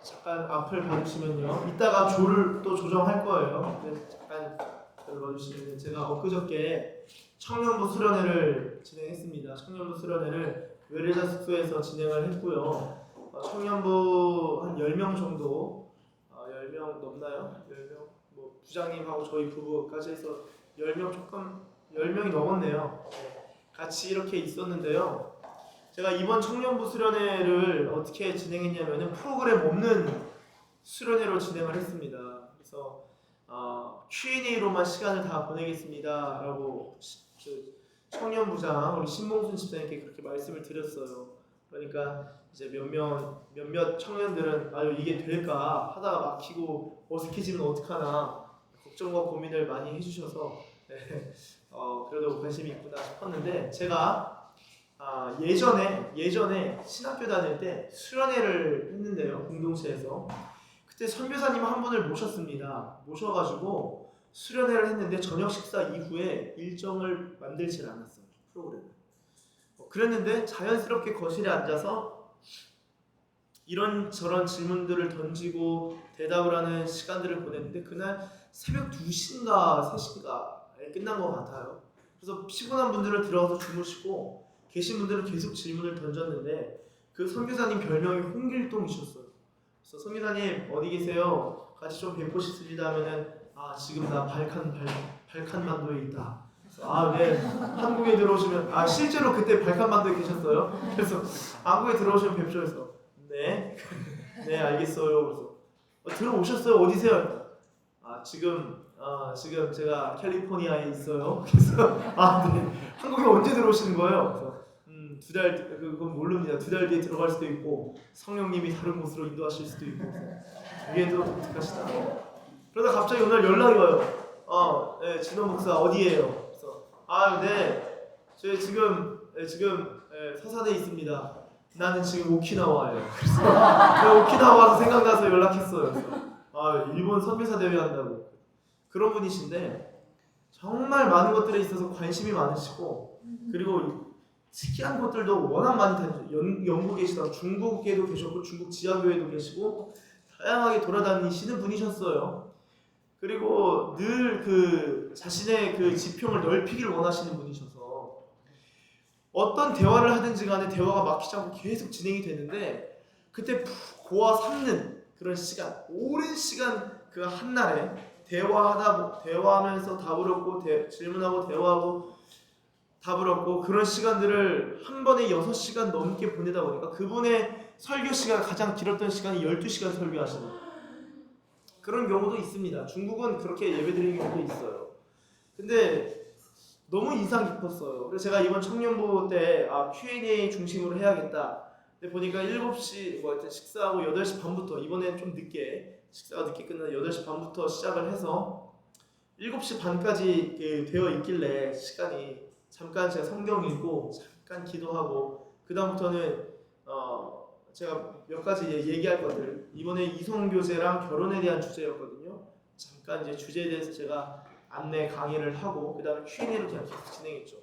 잠깐 앞을 봐주시면요. 이따가 조를 또 조정할 거예요. 잠깐 저를 봐주시면 제가 엊그저께 청년부 수련회를 진행했습니다. 청년부 수련회를 외래자 숙소에서 진행을 했고요. 청년부 한 10명 정도, 10명 넘나요? 10명? 뭐 부장님하고 저희 부부까지 해서 10명이 넘었네요. 같이 이렇게 있었는데요. 제가 이번 청년부 수련회를 어떻게 진행했냐면은 프로그램 없는 수련회로 진행을 했습니다. 그래서 Q&A로만 시간을 다 보내겠습니다라고 청년부장 우리 신봉순 집사님께 그렇게 말씀을 드렸어요. 그러니까 이제 몇몇 청년들은 아유 이게 될까 하다가 막히고 어색해지면 어떡하나 걱정과 고민을 많이 해주셔서 네, 그래도 관심이 있구나 싶었는데 제가 예전에 신학교 다닐 때 수련회를 했는데요. 공동체에서 그때 선교사님 한 분을 모셔가지고 수련회를 했는데 저녁 식사 이후에 일정을 만들질 않았어요. 프로그램을. 그랬는데 자연스럽게 거실에 앉아서 이런저런 질문들을 던지고 대답을 하는 시간들을 보냈는데 그날 새벽 2시인가 3시인가에 끝난 것 같아요. 그래서 피곤한 분들은 들어가서 주무시고 계신 분들은 계속 질문을 던졌는데 그 선교사님 별명이 홍길동이셨어요. 그래서 선교사님 어디 계세요? 같이 좀 뵙고 싶습니다 하면은 지금 나 발칸반도에 있다. 네. 한국에 들어오시면 실제로 그때 발칸반도에 계셨어요. 그래서 한국에 들어오시면 뵙죠. 그래서 네 알겠어요. 그래서 들어오셨어요? 어디세요? 지금 제가 캘리포니아에 있어요. 그래서 네. 한국에 언제 들어오시는 거예요? 그래서 2달 그건 모릅니다. 2달 뒤에 들어갈 수도 있고 성령님이 다른 곳으로 인도하실 수도 있고 그게 또 독특하시다. 그러다 갑자기 오늘 연락이 와요. 네, 진호 목사 어디에요? 그래서 네, 저희 지금 서산에 있습니다. 나는 지금 오키나와예요. 그래서 오키나와 와서 생각나서 연락했어요. 그래서 일본 선교사 대회 한다고 그런 분이신데 정말 많은 것들에 있어서 관심이 많으시고 그리고 특이한 것들도 워낙 많이 다니죠. 영국에 계시다가 중국에도 계셨고 중국 지하교회도 계시고 다양하게 돌아다니시는 분이셨어요. 그리고 늘 그 자신의 그 지평을 넓히기를 원하시는 분이셔서 어떤 대화를 하든지 간에 대화가 막히지 않고 계속 진행이 되는데 그때 고아 삼는 그런 시간, 오랜 시간 그 한날에 대화하면서 답을 얻고 질문하고 대화하고 답을 얻고 그런 시간들을 한 번에 6시간 넘게 보내다 보니까 그분의 설교 시간 가장 길었던 시간이 12시간 설교하시는 그런 경우도 있습니다. 중국은 그렇게 예배드리는 경우도 있어요. 근데 너무 인상 깊었어요. 그래서 제가 이번 청년부 때 Q&A 중심으로 해야겠다. 근데 보니까 7시 식사하고 8시 반부터 이번엔 좀 늦게 식사가 늦게 끝나서 8시 반부터 시작을 해서 7시 반까지 되어 있길래 시간이 잠깐 제가 성경 읽고 잠깐 기도하고 그 다음부터는 제가 몇 가지 얘기할 것들 이번에 이송교제랑 결혼에 대한 주제였거든요. 잠깐 이제 주제에 대해서 제가 안내 강의를 하고 그 다음에 Q&A를 그냥 계속 진행했죠.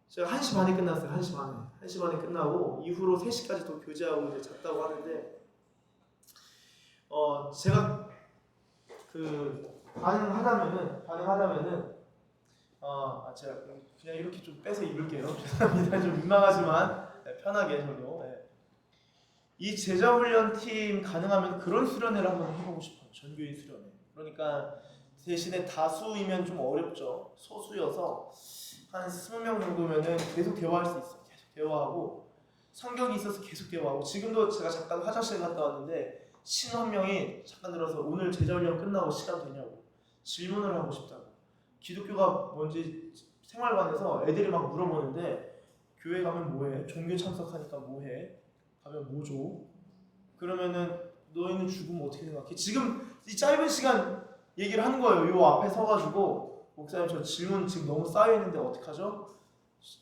제가 1시 반에 끝났어요. 1시 반에 끝나고 이후로 3시까지 또 교제하고 이제 잤다고 하는데 제가 가능하다면은 제가 그냥 이렇게 좀 빼서 입을게요. 죄송합니다. 좀 민망하지만 편하게 저도 이 제자훈련팀 가능하면 그런 수련회를 한번 해보고 싶어요. 전교인 수련회. 그러니까 대신에 다수이면 좀 어렵죠. 소수여서 한 20명 정도면은 계속 대화할 수 있어요. 계속 대화하고 성경이 있어서 계속 대화하고 지금도 제가 잠깐 화장실 갔다 왔는데 신우 한 명이 잠깐 들어서 오늘 제자훈련 끝나고 시간 되냐고 질문을 하고 싶다고 기독교가 뭔지 생활관에서 애들이 막 물어보는데 교회 가면 뭐해? 종교 참석하니까 뭐해? 가면 뭐죠? 그러면은 너희는 죽으면 어떻게 생각해? 지금 이 짧은 시간 얘기를 하는 거예요. 요 앞에 서가지고 목사님 저 질문 지금 너무 쌓여있는데 어떡하죠?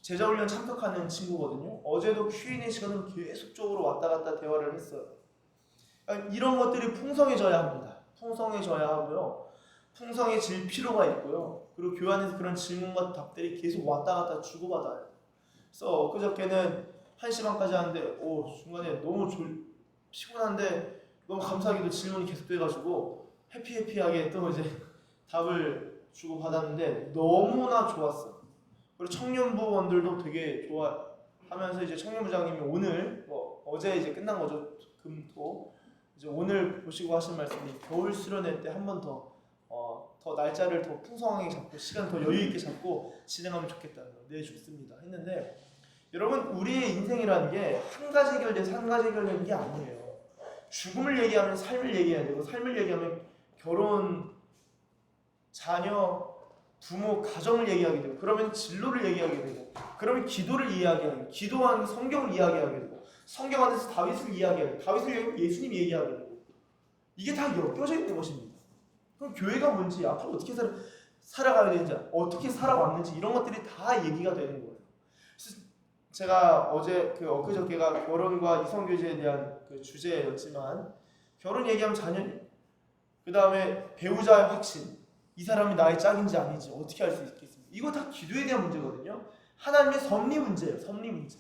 제자훈련 참석하는 친구거든요. 어제도 Q&A 시간은 계속적으로 왔다 갔다 대화를 했어요. 그러니까 이런 것들이 풍성해져야 합니다. 풍성해져야 하고요. 풍성해질 필요가 있고요. 그리고 교회 안에서 그런 질문과 답들이 계속 왔다 갔다 주고받아요. 그래서 엊그저께는 1시 반까지 하는데 중간에 너무 피곤한데 너무 감사하게도 질문이 계속돼가지고 해피하게 또 이제 답을 주고 받았는데 너무나 좋았어. 그리고 청년부원들도 되게 좋아하면서 이제 청년부장님이 오늘 어제 이제 끝난 거죠. 금토 이제 오늘 보시고 하신 말씀이 겨울 수련회 때 한 번 더 날짜를 더 풍성하게 잡고 시간 더 여유 있게 잡고 진행하면 좋겠다. 네, 좋습니다. 했는데 여러분, 우리의 인생이라는 게 한 가지 해결돼서 한 가지 해결되는 게 아니에요. 죽음을 얘기하면 삶을 얘기해야 되고, 삶을 얘기하면 결혼, 자녀, 부모, 가정을 얘기하게 되고, 그러면 진로를 얘기하게 되고, 그러면 기도를 이야기하게 되고, 기도 안에서 성경을 이야기하게 되고, 성경 안에서 다윗을 이야기하게 되고, 다윗을 예수님 얘기하게 되고, 이게 다 엮여져 있는 것입니다. 그럼 교회가 뭔지, 앞으로 어떻게 살아가야 되는지, 어떻게 살아왔는지 이런 것들이 다 얘기가 되는 거예요. 그래서 제가 엊그저께가 결혼과 이성교제에 대한 그 주제였지만, 결혼 얘기하면 자녀님, 그 다음에 배우자의 확신, 이 사람이 나의 짝인지 아닌지 어떻게 알 수 있겠습니까? 이거 다 기도에 대한 문제거든요. 하나님의 섭리 문제예요. 섭리 문제.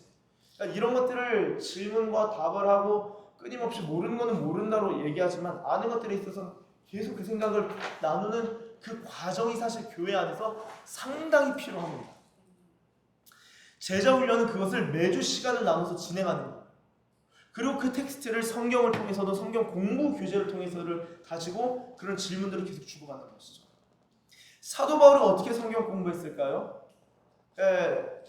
그러니까 이런 것들을 질문과 답을 하고 끊임없이 모르는 거는 모른다로 얘기하지만, 아는 것들에 있어서 계속 그 생각을 나누는 그 과정이 사실 교회 안에서 상당히 필요합니다. 제자훈련은 그것을 매주 시간을 나눠서 진행하는 거예요. 그리고 그 텍스트를 성경을 통해서도 성경 공부 교재를 통해서를 가지고 그런 질문들을 계속 주고받는 것이죠. 사도 바울은 어떻게 성경 공부했을까요?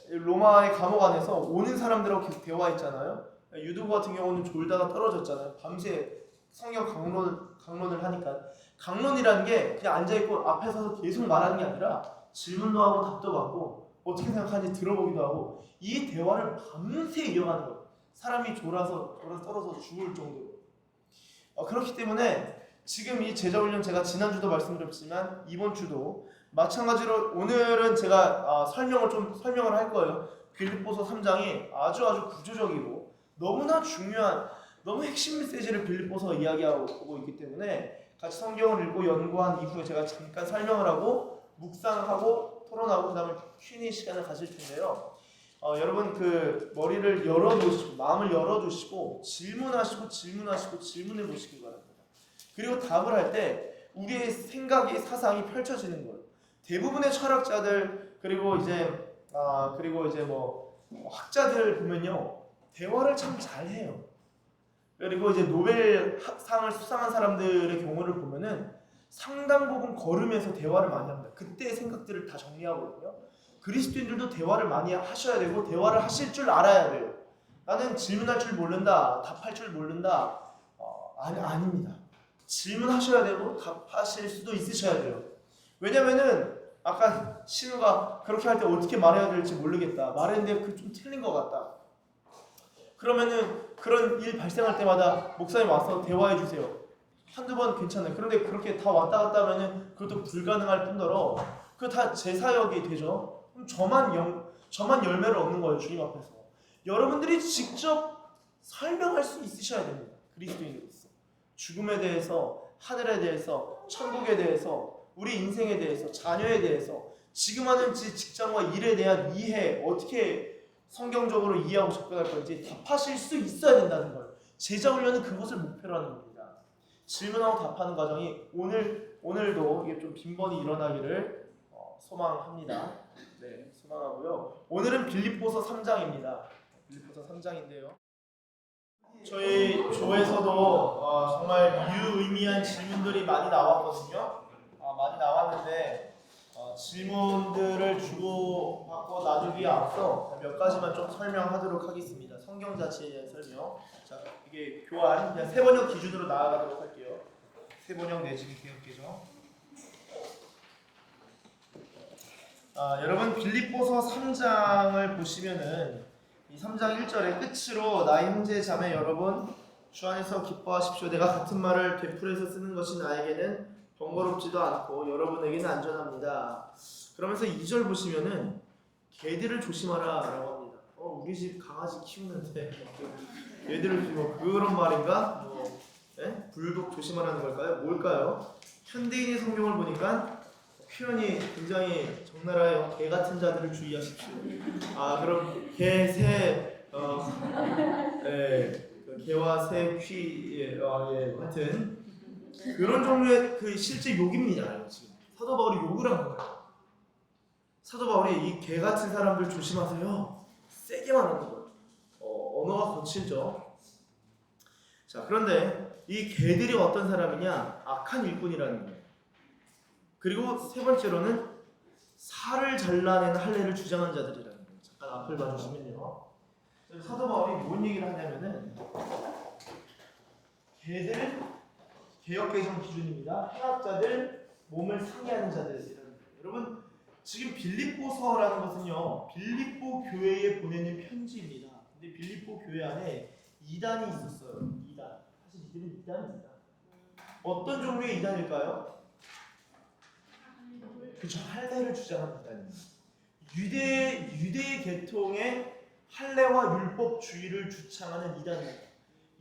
로마의 감옥 안에서 오는 사람들하고 계속 대화했잖아요. 유두부 같은 경우는 졸다가 떨어졌잖아요. 밤새 성경 강론을 하니까. 강론이라는 게 그냥 앉아있고 앞에 서서 계속 말하는 게 아니라 질문도 하고 답도 받고 어떻게 생각하는지 들어보기도 하고, 이 대화를 밤새 이어가는 거예요. 사람이 졸아서 떨어져 죽을 정도로. 그렇기 때문에 지금 이 제자훈련, 제가 지난주도 말씀드렸지만 이번 주도 마찬가지로 오늘은 제가 설명을 할 거예요. 빌립보서 3장이 아주 구조적이고 너무나 중요한, 너무 핵심 메시지를 빌립보서 이야기하고 있기 때문에 같이 성경을 읽고 연구한 이후에 제가 잠깐 설명을 하고 묵상하고 토론하고 그 다음에 Q&A 시간을 가질 텐데요. 여러분, 그 머리를 열어두시고 마음을 열어두시고 질문하시고 질문해 보시기 바랍니다. 그리고 답을 할 때 우리의 생각이, 사상이 펼쳐지는 거예요. 대부분의 철학자들 그리고 이제 학자들 보면요, 대화를 참 잘해요. 그리고 이제 노벨상을 수상한 사람들의 경우를 보면은 상당 부분 걸으면서 대화를 많이 합니다. 그때의 생각들을 다 정리하거든요. 그리스도인들도 대화를 많이 하셔야 되고 대화를 하실 줄 알아야 돼요. 나는 질문할 줄 모른다, 답할 줄 모른다. 아닙니다. 질문하셔야 되고 답하실 수도 있으셔야 돼요. 왜냐면은 아까 신우가 그렇게 할 때 어떻게 말해야 될지 모르겠다, 말했는데 그 좀 틀린 것 같다. 그러면은 그런 일 발생할 때마다 목사님 와서 대화해 주세요. 한두 번 괜찮아요. 그런데 그렇게 다 왔다 갔다 하면은 그것도 불가능할 뿐더러 그거 다 제 사역이 되죠. 그럼 저만 열매를 얻는 거예요, 주님 앞에서. 여러분들이 직접 설명할 수 있으셔야 됩니다. 그리스도인으로서 죽음에 대해서, 하늘에 대해서, 천국에 대해서, 우리 인생에 대해서, 자녀에 대해서, 지금 하는 직장과 일에 대한 이해, 어떻게 성경적으로 이해하고 접근할 건지 답하실 수 있어야 된다는 거예요. 제자훈련은 그것을 목표로 하는 겁니다. 질문하고 답하는 과정이 오늘도 이게 좀 빈번히 일어나기를 소망합니다. 네, 소망하고요. 오늘은 빌립보서 3장입니다. 빌립보서 3장인데요. 저희 조에서도 정말 유의미한 질문들이 많이 나왔거든요. 많이 나왔는데 질문들을 주고받고 나누기에 앞서 몇 가지만 좀 설명하도록 하겠습니다. 성경 자체에 대한 설명. 자, 이게 교환 그냥 세번역 기준으로 나아가도록 할게요. 세번역 내지기 개혁개정. 여러분, 빌립보서 3장을 보시면은 이 3장 1절의 끝으로 나의 형제 자매 여러분, 주 안에서 기뻐하십시오. 내가 같은 말을 되풀이해서 쓰는 것이 나에게는 번거롭지도 않고 여러분에게는 안전합니다. 그러면서 2절 보시면은 개들을 조심하라 라고 합니다. 우리 집 강아지 키우는데 얘들을 그런 말인가? 불독 조심하라는 걸까요? 뭘까요? 현대인의 성경을 보니까 표현이 굉장히 적나라해요. 개 같은 자들을 주의하십시오. 그럼 개, 새, 그 개와 새, 퀴, 하여튼 그런 종류의 그 실제 욕입니다. 지금 사도 바울이 욕을 한 거예요. 사도 바울이 이 개 같은 사람들 조심하세요. 세게 말하는 거예요. 언어가 거칠죠. 자, 그런데 이 개들이 어떤 사람이냐? 악한 일꾼이라는 거예요. 그리고 세 번째로는 살을 잘라내는 할례를 주장한 자들이라는 거예요. 잠깐 앞을 봐주시면요. 사도 바울이 뭔 얘기를 하냐면은 개들, 개역개정 기준입니다. 행악자들, 몸을 상해하는 자들이라는 거예요. 여러분 지금 빌립보서라는 것은요, 빌립보 교회에 보내는 편지입니다. 근데 빌립보 교회 안에 이단이 있었어요. 이단. 사실 이들은 이단입니다. 어떤 종류의 이단일까요? 그렇죠. 할례를 주장하는 이단입니다. 유대 계통의 할례와 율법주의를 주창하는 이단입니다.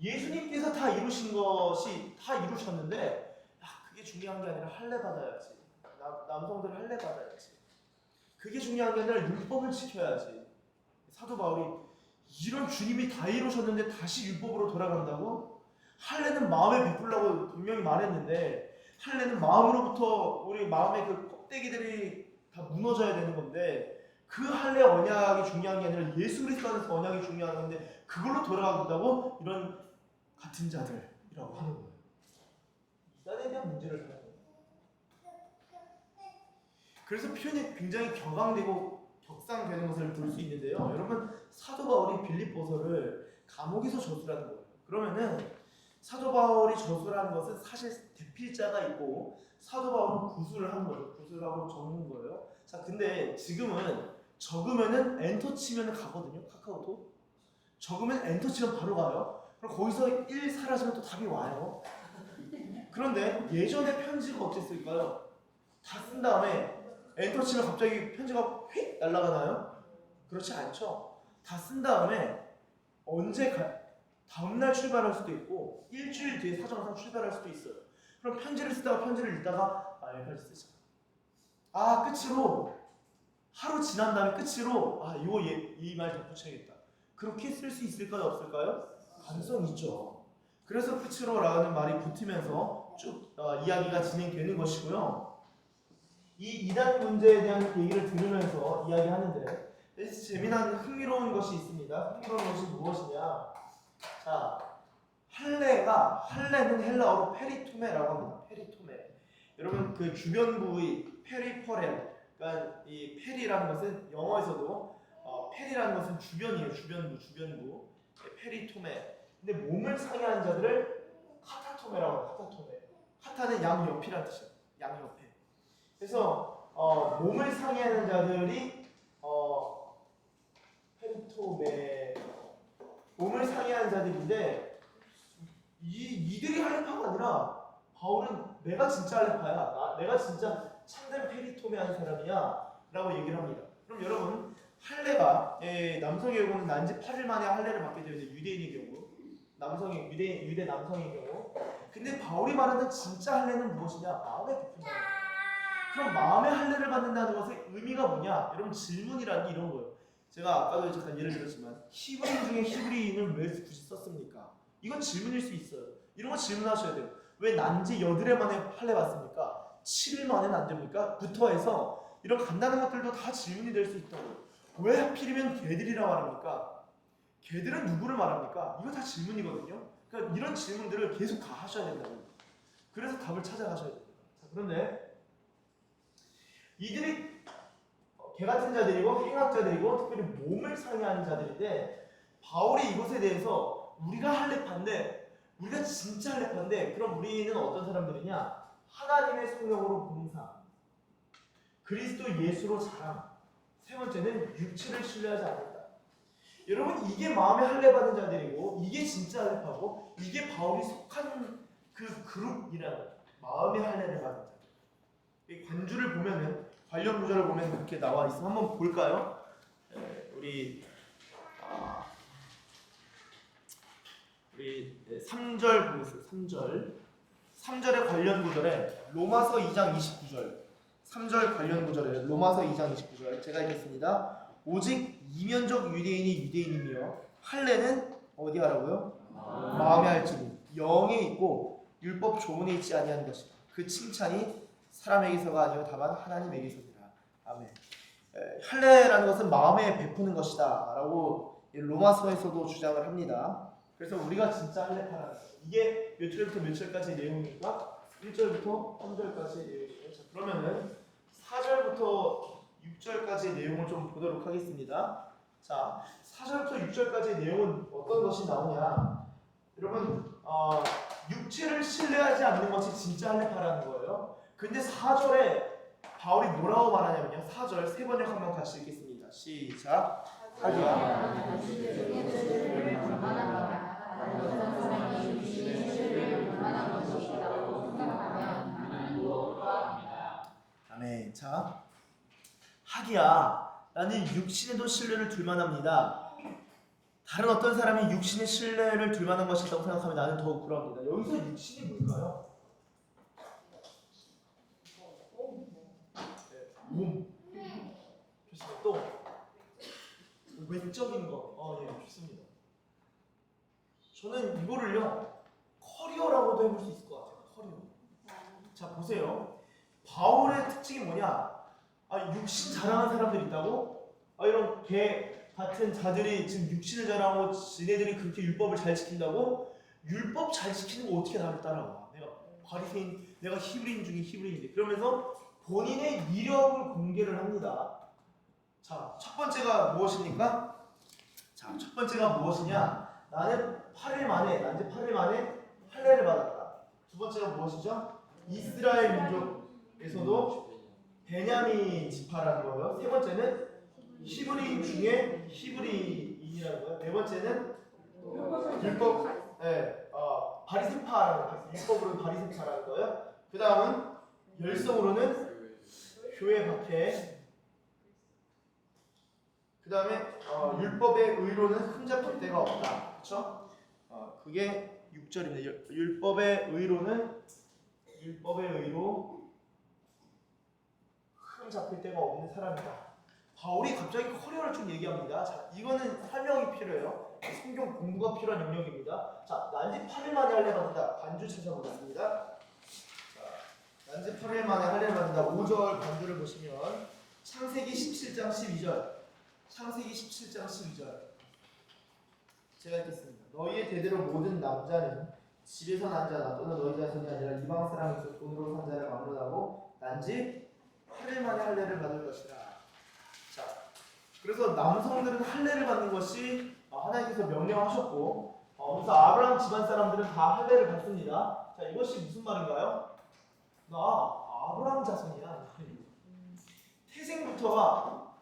예수님께서 다 이루신 것이 다 이루셨는데, 그게 중요한 게 아니라 할례 받아야지. 남성들 할례 받아야지. 그게 중요한 게 아니라 율법을 지켜야지. 사도 바울이 이런 주님이 다 이루셨는데 다시 율법으로 돌아간다고? 할례는 마음에 베풀라고 분명히 말했는데, 할례는 마음으로부터 우리 마음의 그 껍데기들이 다 무너져야 되는 건데, 그 할례 언약이 중요한 게 아니라 예수 그리스도 안에서 언약이 중요한 건데 그걸로 돌아간다고? 이런 같은 자들이라고 하는 거예요. 이단에 대한 문제를 하는 거예요. 그래서 표현이 굉장히 격앙되고 격상되는 것을 볼 수 있는데요. 여러분 사도 바울이 빌립보서를 감옥에서 저술하는 거예요. 그러면은 사도 바울이 저술하는 것은 사실 대필자가 있고 사도 바울은 구술을 하는 거죠. 구술하고 적는 거예요. 자, 근데 지금은 적으면은 엔터 치면 가거든요. 카카오톡. 적으면 엔터 치면 바로 가요. 그럼 거기서 1 사라지면 또 답이 와요. 그런데 예전에 편지가 어땠을까요? 다 쓴 다음에 엔터 치면 갑자기 편지가 휙 날아가나요? 그렇지 않죠. 다 쓴 다음에 다음날 출발할 수도 있고 일주일 뒤에 사정상 출발할 수도 있어요. 그럼 편지를 쓰다가 편지를 읽다가 여기까지 쓰자. 끝으로 하루 지난 다음에 끝으로 이거 이 말 덧붙여야겠다. 그렇게 쓸 수 있을까요? 없을까요? 가능성이 있죠. 그래서 끝으로 라는 말이 붙으면서 쭉 이야기가 진행되는 것이고요. 이 이단 문제에 대한 얘기를 들으면서 이야기하는데 재미난 흥미로운 것이 있습니다. 흥미로운 것이 무엇이냐? 자, 할례는 헬라어로 페리토메라고 합니다. 페리토메. 여러분 그 주변부의 페리퍼렐, 그러니까 이 페리라는 것은 영어에서도 페리라는 것은 주변이에요. 주변부. 페리토메. 근데 몸을 상해하는 자들을 카타토메라고 해요. 카타토메. 카타는 양옆이라는 뜻이에요. 양옆에. 그래서 몸을 상해하는 자들이 페리토메, 몸을 상해하는 자들인데 이들이 할례파가 아니라 바울은 내가 진짜 할례파야. 내가 진짜 참된 페리토메 하는 사람이야 라고 얘기를 합니다. 그럼 여러분 할례가 남성의 경우는 난지 8일 만에 할례를 받게 되는데 유대인의 경우 유대 남성의 경우 근데 바울이 말하는 진짜 할례는 무엇이냐? 마음에 베푼다는 거예요. 그럼 마음의 할례를 받는다는 것의 의미가 뭐냐? 여러분 질문이라는 게 이런 거예요. 제가 아까도 잠깐 예를 들었지만 히브리인 중에 히브리인을 왜 굳이 썼습니까? 이건 질문일 수 있어요. 이런 거 질문하셔야 돼요. 왜 난지 8일 만에 할례 받습니까? 7일 만에는 안 됩니까? 부터 해서 이런 간단한 것들도 다 질문이 될 수 있다고요. 왜 하필이면 개들이라고 말합니까? 개들은 누구를 말합니까? 이거 다 질문이거든요. 그러니까 이런 질문들을 계속 다 하셔야 된다고요. 그래서 답을 찾아가셔야 됩니다. 자, 그런데 이들이 개 같은 자들이고 행악자들이고 특별히 몸을 상해하는 자들인데 바울이 이것에 대해서 우리가 할례파인데 우리가 진짜 할례파인데 그럼 우리는 어떤 사람들이냐? 하나님의 성령으로 봉사, 그리스도 예수로 자랑, 세 번째는 육체를 신뢰하지 않는다. 여러분 이게 마음에 할례 받은 자들이고 이게 진짜 할례파고 이게 바울이 속한 그 그룹이라는 마음의 할례를 받은 자들. 이 관주를 보면은 관련 구절을 보면 그렇게 나와 있어. 한번 볼까요? 우리 3절 보겠습니다. 3절의 관련 구절에 로마서 2장 29절 3절 관련 구절에 로마서 2장 29절 제가 읽겠습니다. 오직 이면적 유대인이 유대인이며 할례는 어디 하라고요? 마음에 할지니 영에 있고 율법 조문에 있지 아니하는 것이다. 그 칭찬이 사람에게서가 아니요 다만 하나님에게서니라. 아멘. 할례라는 것은 마음에 베푸는 것이다 라고 로마서에서도 주장을 합니다. 그래서 우리가 진짜 할례파라는 거예요. 이게 몇 절부터 몇 절까지의 내용입니까? 1절부터 3절까지의 내용이에요. 자, 그러면은 4절부터 6절까지의 내용을 좀 보도록 하겠습니다. 자, 4절부터 6절까지의 내용은 어떤 것이 나오냐? 여러분, 육체를 신뢰하지 않는 것이 진짜 할례파라는 거예요. 근데 4절에 바울이 뭐라고 말하냐면요. 4절 세 번역 한번 같이 읽겠습니다. 시작. 하기야. 아멘. 자, 하기야. 나는 육신에도 신뢰를 둘 만합니다. 다른 어떤 사람이 육신의 신뢰를 둘 만한 것이 있다고 생각하면 나는 더욱 그럽니다. 여기서 육신이 뭘까요? 몸. 좋습니다. 또 외적인 거. 예, 좋습니다. 저는 이거를요 커리어라고도 해볼 수 있을 것 같아요. 커리어. 자, 보세요. 바울의 특징이 뭐냐? 육신 자랑하는 사람들이 있다고? 이런 개 같은 자들이 지금 육신을 자랑하고 지네들이 그렇게 율법을 잘 지킨다고? 율법 잘 지키는 거 어떻게 나를 따라와? 내가 바리새인, 내가 히브리인 중에 히브리인인데. 그러면서 본인의 이력을 공개를 합니다. 자, 첫 번째가 무엇입니까? 자, 첫 번째가 무엇이냐? 나는 8일 만에, 난지 8일 만에 할례를 받았다. 두 번째가 무엇이죠? 이스라엘 민족에서도 베냐민 지파라는 거예요. 세 번째는 히브리인 중에 히브리인이라는 거예요. 네 번째는 율법, 바리새파라는 거예요. 율법으로는 바리새파라는 거예요. 그 다음은 열성으로는 교회 박해. 그 다음에 율법의 의로는 흠잡힐 데가 없다. 그렇죠? 그게 6절입니다. 율법의 의로 흠잡힐 데가 없는 사람이다. 바울이 갑자기 커리어를 좀 얘기합니다. 자, 이거는 설명이 필요해요. 성경 공부가 필요한 영역입니다. 자, 난지 8일 만에 할례 받는다. 반주 찾아보겠습니다. 자, 난지 8일 만에 할례 받는다. 5절 반주를 보시면 창세기 17장 12절. 창세기 17장 12절. 제가 읽겠습니다. 너희의 대대로 모든 남자는 집에서 난 자나 또는 너희 자손이 아니라 이방 사람에서 돈으로 산 자를 막론하고 난지 8일 만에 할례를 받을 것이라. 자, 그래서 남성들은 할례를 받는 것이 하나님께서 명령하셨고, 그래서 아브라함 집안 사람들은 다 할례를 받습니다. 자, 이것이 무슨 말인가요? 나 아브라함 자손이야. 태생부터가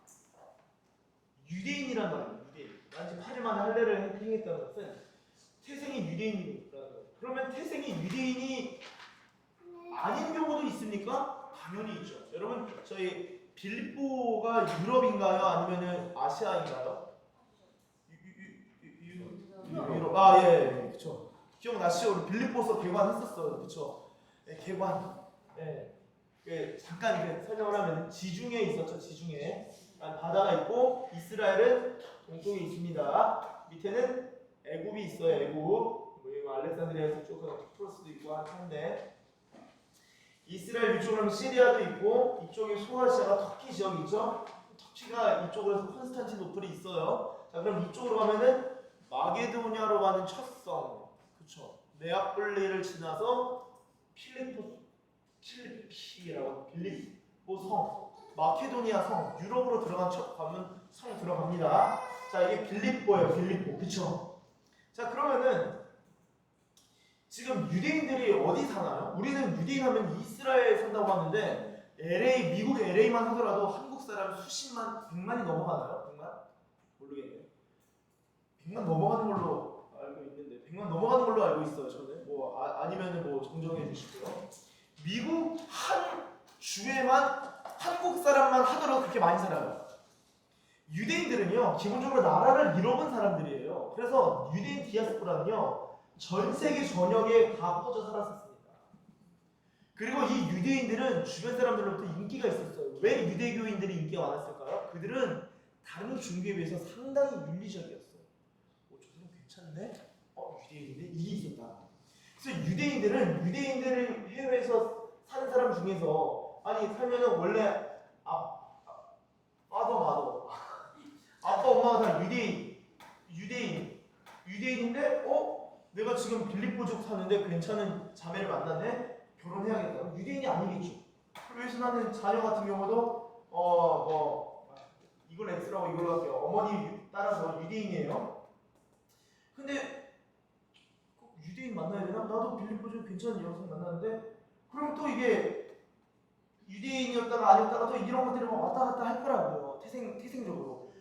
유대인이란 말이에요. 유대인. 난지 8일 만에 할례를 행했다는 것은 태생이 유대인이라는 거예요. 그러면 태생이 유대인이 아닌 경우도 있습니까? 당연히 있죠. 여러분, 저희 빌립보가 유럽인가요? 아니면은 아시아인가요? 유럽. 예, 그렇죠. 기억나시죠? 우리 빌립보서 개관했었어요, 그렇죠? 네, 개관. 예, 잠깐 설명을 하면 지중해에 있었죠, 지중해. 바다가 있고 이스라엘은 동쪽에 있습니다. 밑에는 애굽이 있어요, 애굽. 알렉산드리아에서 쭉 프로스도 있고 한데. 이스라엘 위쪽으로 하면 시리아도 있고 이쪽에 소아시아가 터키 지역이 있죠. 터키가 이쪽으로 콘스탄티노플이 있어요. 자, 그럼 이쪽으로 가면은 마게도니아로 가는 첫 성, 그렇죠. 네아폴리를 지나서 빌립보 성, 마케도니아 성, 유럽으로 들어간 첫 가면 성 들어갑니다. 자, 이게 빌립보예요, 빌립보, 그렇죠. 자, 그러면은 지금 유대인들이 어디 사나요? 우리는 유대인 하면 이스라엘 산다고 하는데 미국 LA만 하더라도 한국 사람 수십만, 100만이 넘어가나요? 100만? 모르겠네요. 100만 넘어가는 걸로 알고 있는데 100만 넘어가는 걸로 알고 있어요. 저는 아니면은 정정해 주시고요. 미국 한 주에만 한국 사람만 하더라도 그렇게 많이 살아요. 유대인들은요 기본적으로 나라를 잃어본 사람들이에요. 그래서 유대인 디아스포라는요 전 세계 전역에 다 퍼져 살았었습니다. 그리고 이 유대인들은 주변 사람들로부터 인기가 있었어요. 왜 유대교인들이 인기가 많았을까요? 그들은 다른 종교에 비해서 상당히 윤리적이었어요. 괜찮은데? 유대인인데 이게 있었다. 그래서 유대인들을 해외에서 사는 사람 중에서 아니 살면은 원래 마더 아빠 엄마가 다 유대인인데 내가 지금 빌립보족 사는데 괜찮은 자매를 만났네? 결혼해야겠다. 유대인이 아니겠죠. 교회에서 나는 자녀 같은 경우도 이걸 X라고 이걸로 할게요. 어머니 따라서 유대인이에요. 근데 꼭 유대인 만나야 되나? 나도 빌립보족 괜찮은 여성 만났는데 그럼 또 이게 유대인이었다가 아니었다가 또 이런 것들이 막 왔다 갔다 할 거라고요. 태생적으로.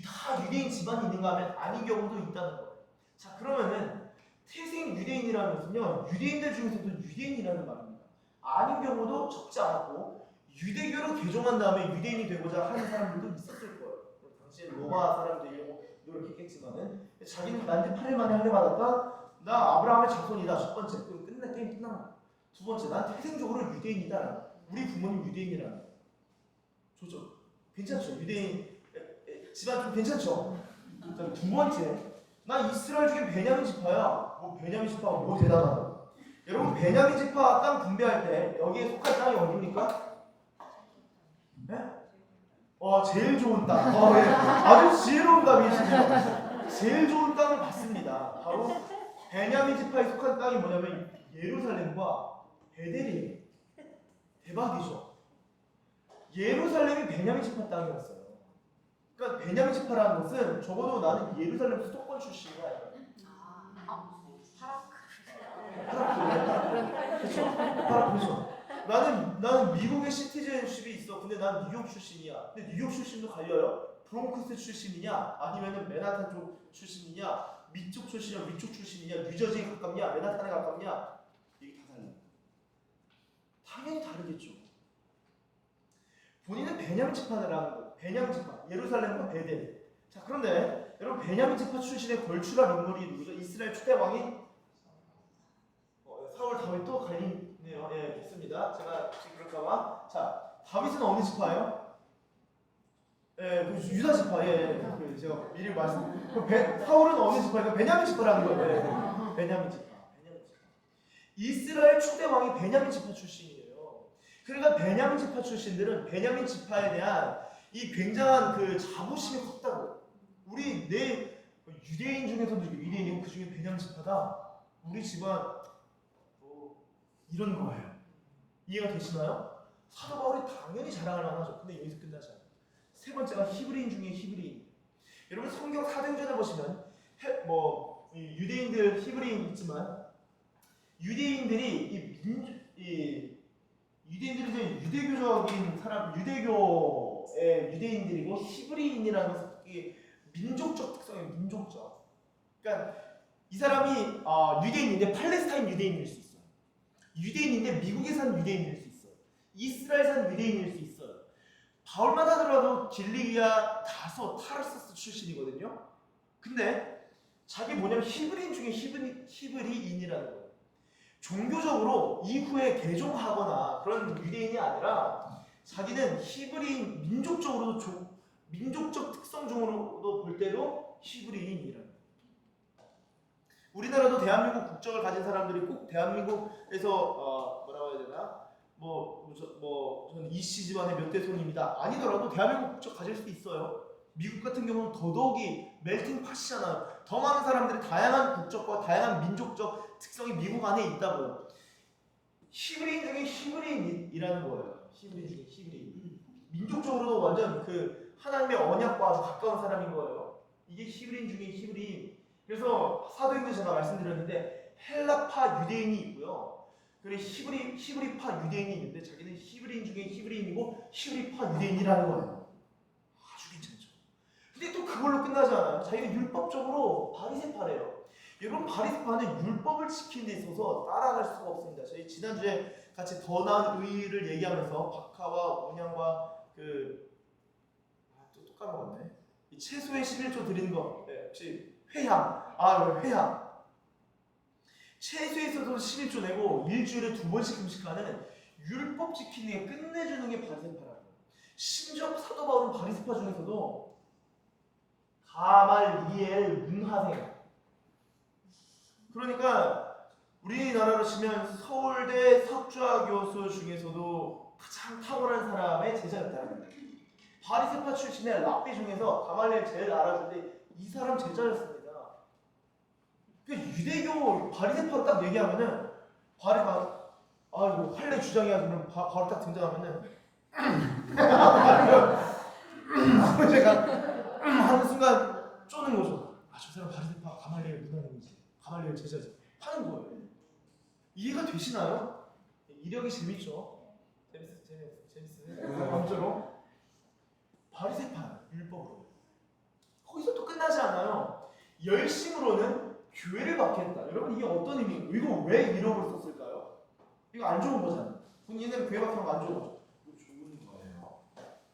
다 유대인 집안이 있는가 하면 아닌 경우도 있다는 거예요. 자, 그러면은 태생 유대인이라는 것은요, 유대인들 중에서도 유대인이라는 말입니다. 아닌 경우도 적지 않았고 유대교로 개종한 다음에 유대인이 되고자 하는 사람들도 있었을 거예요. 당시에 로마 사람들이 노력했겠지만은 자기는 난지 8일 만에 할례 받았다. 나 아브라함의 자손이다. 첫 번째. 그럼 게임 끝나. 두 번째, 난 태생적으로 유대인이다. 우리 부모님 유대인이라는 거예요. 좋죠? 괜찮죠? 유대인 집안 좀 괜찮죠? 두 번째, 난 이스라엘 중에 베냐민 지파야. 베냐민 지파가 뭐 대단하다. 여러분 베냐민 지파 땅 분배할 때 여기에 속한 땅이 어디입니까? 네? 제일 좋은 땅. 예. 아주 지혜로운 답이시네요. 제일 좋은 땅을 받습니다. 바로 베냐민 지파에 속한 땅이 뭐냐면 예루살렘과 베델이에요. 대박이죠. 예루살렘이 베냐민 지파 땅이었어요. 그러니까 베냐민 지파라는 것은 적어도 나는 예루살렘 수도권 출신이야. 그렇죠. 나는 미국의 시티즌십이 있어. 근데 난 뉴욕 출신이야. 근데 뉴욕 출신도 갈려요. 브롱크스 출신이냐, 아니면은 맨하탄 쪽 출신이냐, 미쪽 출신이냐, 위쪽 출신이냐, 뉴저지에 가깝냐, 맨하탄에 가깝냐, 이게 다 달라. 당연히 다르겠죠. 본인은 베냐민 지파라는 거. 베냐민 지파, 예루살렘과 베델. 자, 그런데 여러분 베냐민 지파 출신의 걸출한 인물이 누구죠? 이스라엘 초대 왕인 사울 다윗도 갈리네요. 예, 좋습니다. 제가 혹시 그럴까봐. 자, 다윗은 어느 지파예요? 예, 유다 지파. 제가 미리 말씀. 사울은 어느 지파니까 베냐민 지파라는 거예요. 예, 베냐민 지파. 이스라엘 초대 왕이 베냐민 지파 출신이에요. 그러니까 베냐민 지파 출신들은 베냐민 지파에 대한 이 굉장한 그 자부심이 컸다고. 내 유대인 중에서도 유대인이고 그 중에 베냐민 지파다. 우리 집안 이런 거예요. 이해가 되시나요? 사도 바울이 당연히 자랑할 만하죠. 근데 여기서 끝나지 않아요. 세 번째가 히브리인 중에 히브리인. 여러분 성경 사도행전을 보시면 유대인들 히브리인 있지만 유대인들이 유대인들이 유대교적인 사람, 유대교의 유대인들이고 히브리인이라는 것이 민족적 특성이에요. 민족적. 그러니까 이 사람이 유대인인데 팔레스타인 유대인일 수 있어요. 유대인인데 미국에 산 유대인일 수 있어요. 이스라엘 산 유대인일 수 있어요. 바울만 하더라도 길리기아 다소 타르스스 출신이거든요. 근데 자기 뭐냐면 히브리인 중에 히브리인이라는 거예요. 종교적으로 이후에 개종하거나 그런 유대인이 아니라 자기는 히브리인, 민족적으로도 민족적 특성 중으로도 볼 때도 히브리인이라는 거예요. 우리나라도 대한민국 국적을 가진 사람들이 꼭 대한민국에서 뭐라고 해야 되나? 저는 이씨 집안의 몇 대 손입니다. 아니더라도 대한민국 국적 가질 수 있어요. 미국 같은 경우는 더더욱이 멜팅 팟이잖아요. 더 많은 사람들이 다양한 국적과 다양한 민족적 특성이 미국 안에 있다고요. 히브리인 중에 히브리인이라는 거예요. 히브리인 중에 히브리인. 민족적으로도 완전 그 하나님의 언약과 아주 가까운 사람인 거예요. 이게 히브리인 중에 히브리인. 그래서 사도행전 제가 말씀드렸는데 헬라파 유대인이 있고요. 그리고 히브리파 유대인이 있는데 자기는 히브리인 중에 히브리인이고 히브리파 유대인이라는 거예요. 아주 괜찮죠. 근데 또 그걸로 끝나지 않아요. 자기가 율법적으로 바리새파래요. 여러분 바리새파는 율법을 지키는 데 있어서 따라갈 수가 없습니다. 저희 지난주에 같이 더 나은 의의를 얘기하면서 박하와 온양과 또 까먹었네. 이 채소의 11조 드리는 거 혹시 회향. 회향. 채소에서도 11조 내고 일주일에 2번씩 음식하는 율법 지키는 게 끝내주는 게 바리새파라고. 심지어 사도 바울은 바리새파 중에서도 가말리엘 문하생 그러니까 우리나라로 치면 서울대 석좌 교수 중에서도 가장 탁월한 사람의 제자였다는 거예요. 바리새파 출신의 랍비 중에서 가말리엘 제일 알아주는데 이 사람 제자였습니다. 유대교 바리새파로 딱 얘기하면은 이거 할례 주장이야 그러면 바로 딱 등장하면은 제가 하는 순간 쪼는 거죠. 저 사람 바리새파 가말리엘 무당이지, 가말리엘 제자지 하는 거예요. 이해가 되시나요? 이력이 재밌죠? 재밌으세요? 아무쪼록 바리새파 율법으로 거기서 또 끝나지 않아요. 열심으로는 교회를 박해했다. 여러분 이게 어떤 의미예요? 이거 왜 이름을 썼을까요? 이거 안 좋은 거잖아요. 본인은 교회 박해한 거 안 좋은 거죠. 이거 좋은 거예요.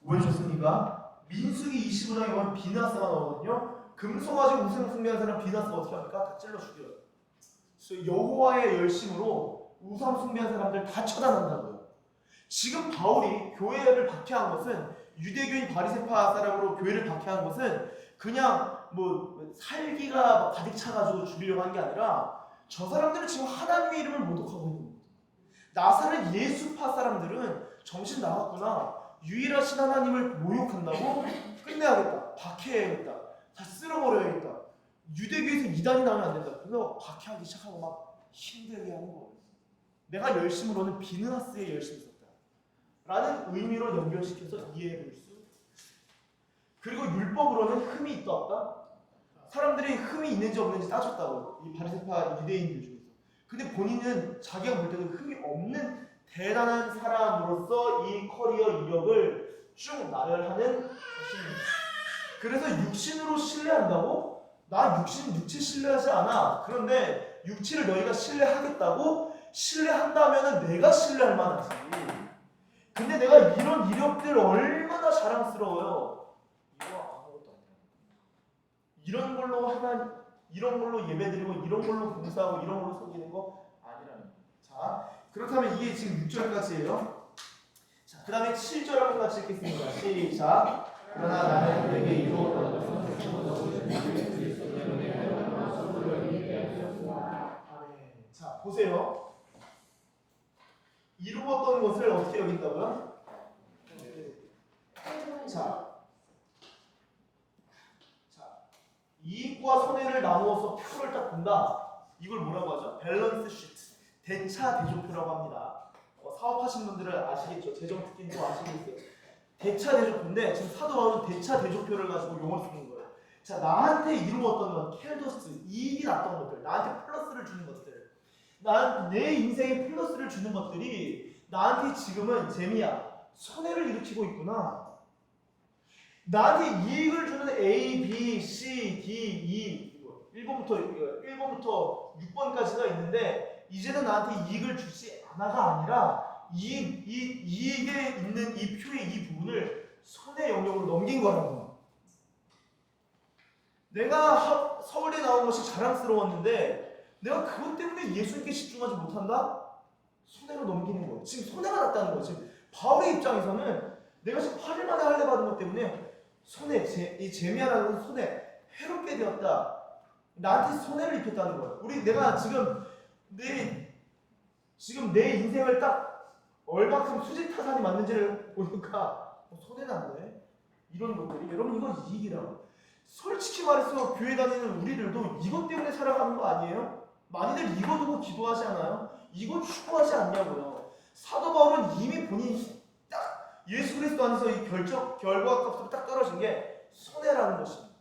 왜 좋습니까? 민수기 25장에 보면 비나스가 나오거든요. 금소 가지고 우상 숭배하는 사람 비나스가 어떻게 합니까? 다 찔러 죽여요. 그래서 여호와의 열심으로 우상 숭배하는 사람들 다 처단한다고요. 지금 바울이 교회를 박해한 것은 유대교인 바리새파 사람으로 교회를 박해한 것은 그냥 뭐 살기가 가득 차가지고 죽이려고 한 게 아니라 저 사람들은 지금 하나님의 이름을 모독하고 있는 겁니다. 나사렛 예수파 사람들은 정신 나갔구나. 유일하신 하나님을 모욕한다고 끝내야겠다. 박해야겠다. 다 쓸어버려야겠다. 유대교에서 이단이 나오면 안 된다. 그래서 박해하기 시작하고 막 힘들게 하는 거예요. 내가 열심으로는 비느하스의 열심이 있었다 라는 의미로 연결시켜서 이해해 볼 수 있어요. 그리고 율법으로는 흠이 있다 없다? 사람들이 흠이 있는지 없는지 따졌다고, 이 바리새파 유대인들 중에서. 근데 본인은 자기가 볼 때도 흠이 없는 대단한 사람으로서 이 커리어 이력을 쭉 나열하는 것입니다. 그래서 육신으로 신뢰한다고? 나 육체 신뢰하지 않아. 그런데 육체를 너희가 신뢰하겠다고? 신뢰한다면 내가 신뢰할 만하지. 근데 내가 이런 이력들 얼마나 자랑스러워요. 이거 아무것도 아니야. 이런 걸로 예배드리고 이런 걸로 봉사하고 이런 걸로 섬기는 거 아니라는 거예요. 자, 그렇다면 이게 지금 6절까지예요. 자, 그 다음에 7절 한번 같이 읽겠습니다. 시작. 그러나 나는 그에게 이루었던 것은 아멘. 자, 보세요. 이루었던 것을 어떻게 여긴다고요? 자, 이익과 손해를 나누어서 표를 딱 본다. 이걸 뭐라고 하죠? 밸런스 시트, 대차 대조표라고 합니다. 사업하신 분들은 아시겠죠? 재정특기도 아시겠어요? 대차 대조표인데 지금 사도 바울은 대차 대조표를 가지고 용어를 쓰는 거예요. 자, 나한테 이루었던 건 켈도스, 이익이 났던 것들, 나한테 플러스를 주는 것들, 내 인생에 플러스를 주는 것들이 나한테 지금은 재미야, 손해를 일으키고 있구나. 나한테 이익을 주는 A, B, C, D, E 1번부터 6번까지가 있는데 이제는 나한테 이익을 주지 않아가 아니라 이익에 있는 이 표의 이 부분을 손해 영역으로 넘긴 거라고. 내가 서울대 나온 것이 자랑스러웠는데 내가 그것 때문에 예수님께 집중하지 못한다? 손해로 넘기는 거예요. 지금 손해가 났다는 거예요. 지금 바울의 입장에서는 내가 지금 8일 만에 할례 받은 것 때문에 손해, 이 재미하라는 손해, 해롭게 되었다. 나한테 손해를 입혔다는 거예요. 내가 지금 내 인생을 딱 얼마큼 수지타산이 맞는지를 보니까 손해 났네. 이런 것들이. 여러분 이건 이익이라고. 솔직히 말해서 교회 다니는 우리들도 이것 때문에 살아가는 거 아니에요? 많이들 이거 두고 기도하지 않아요? 이거 추구하지 않냐고요. 사도 바울은 이미 본인이 딱 예수 그리스도 안에서 이 결과값으로 딱 떨어진 게 손해라는 것입니다.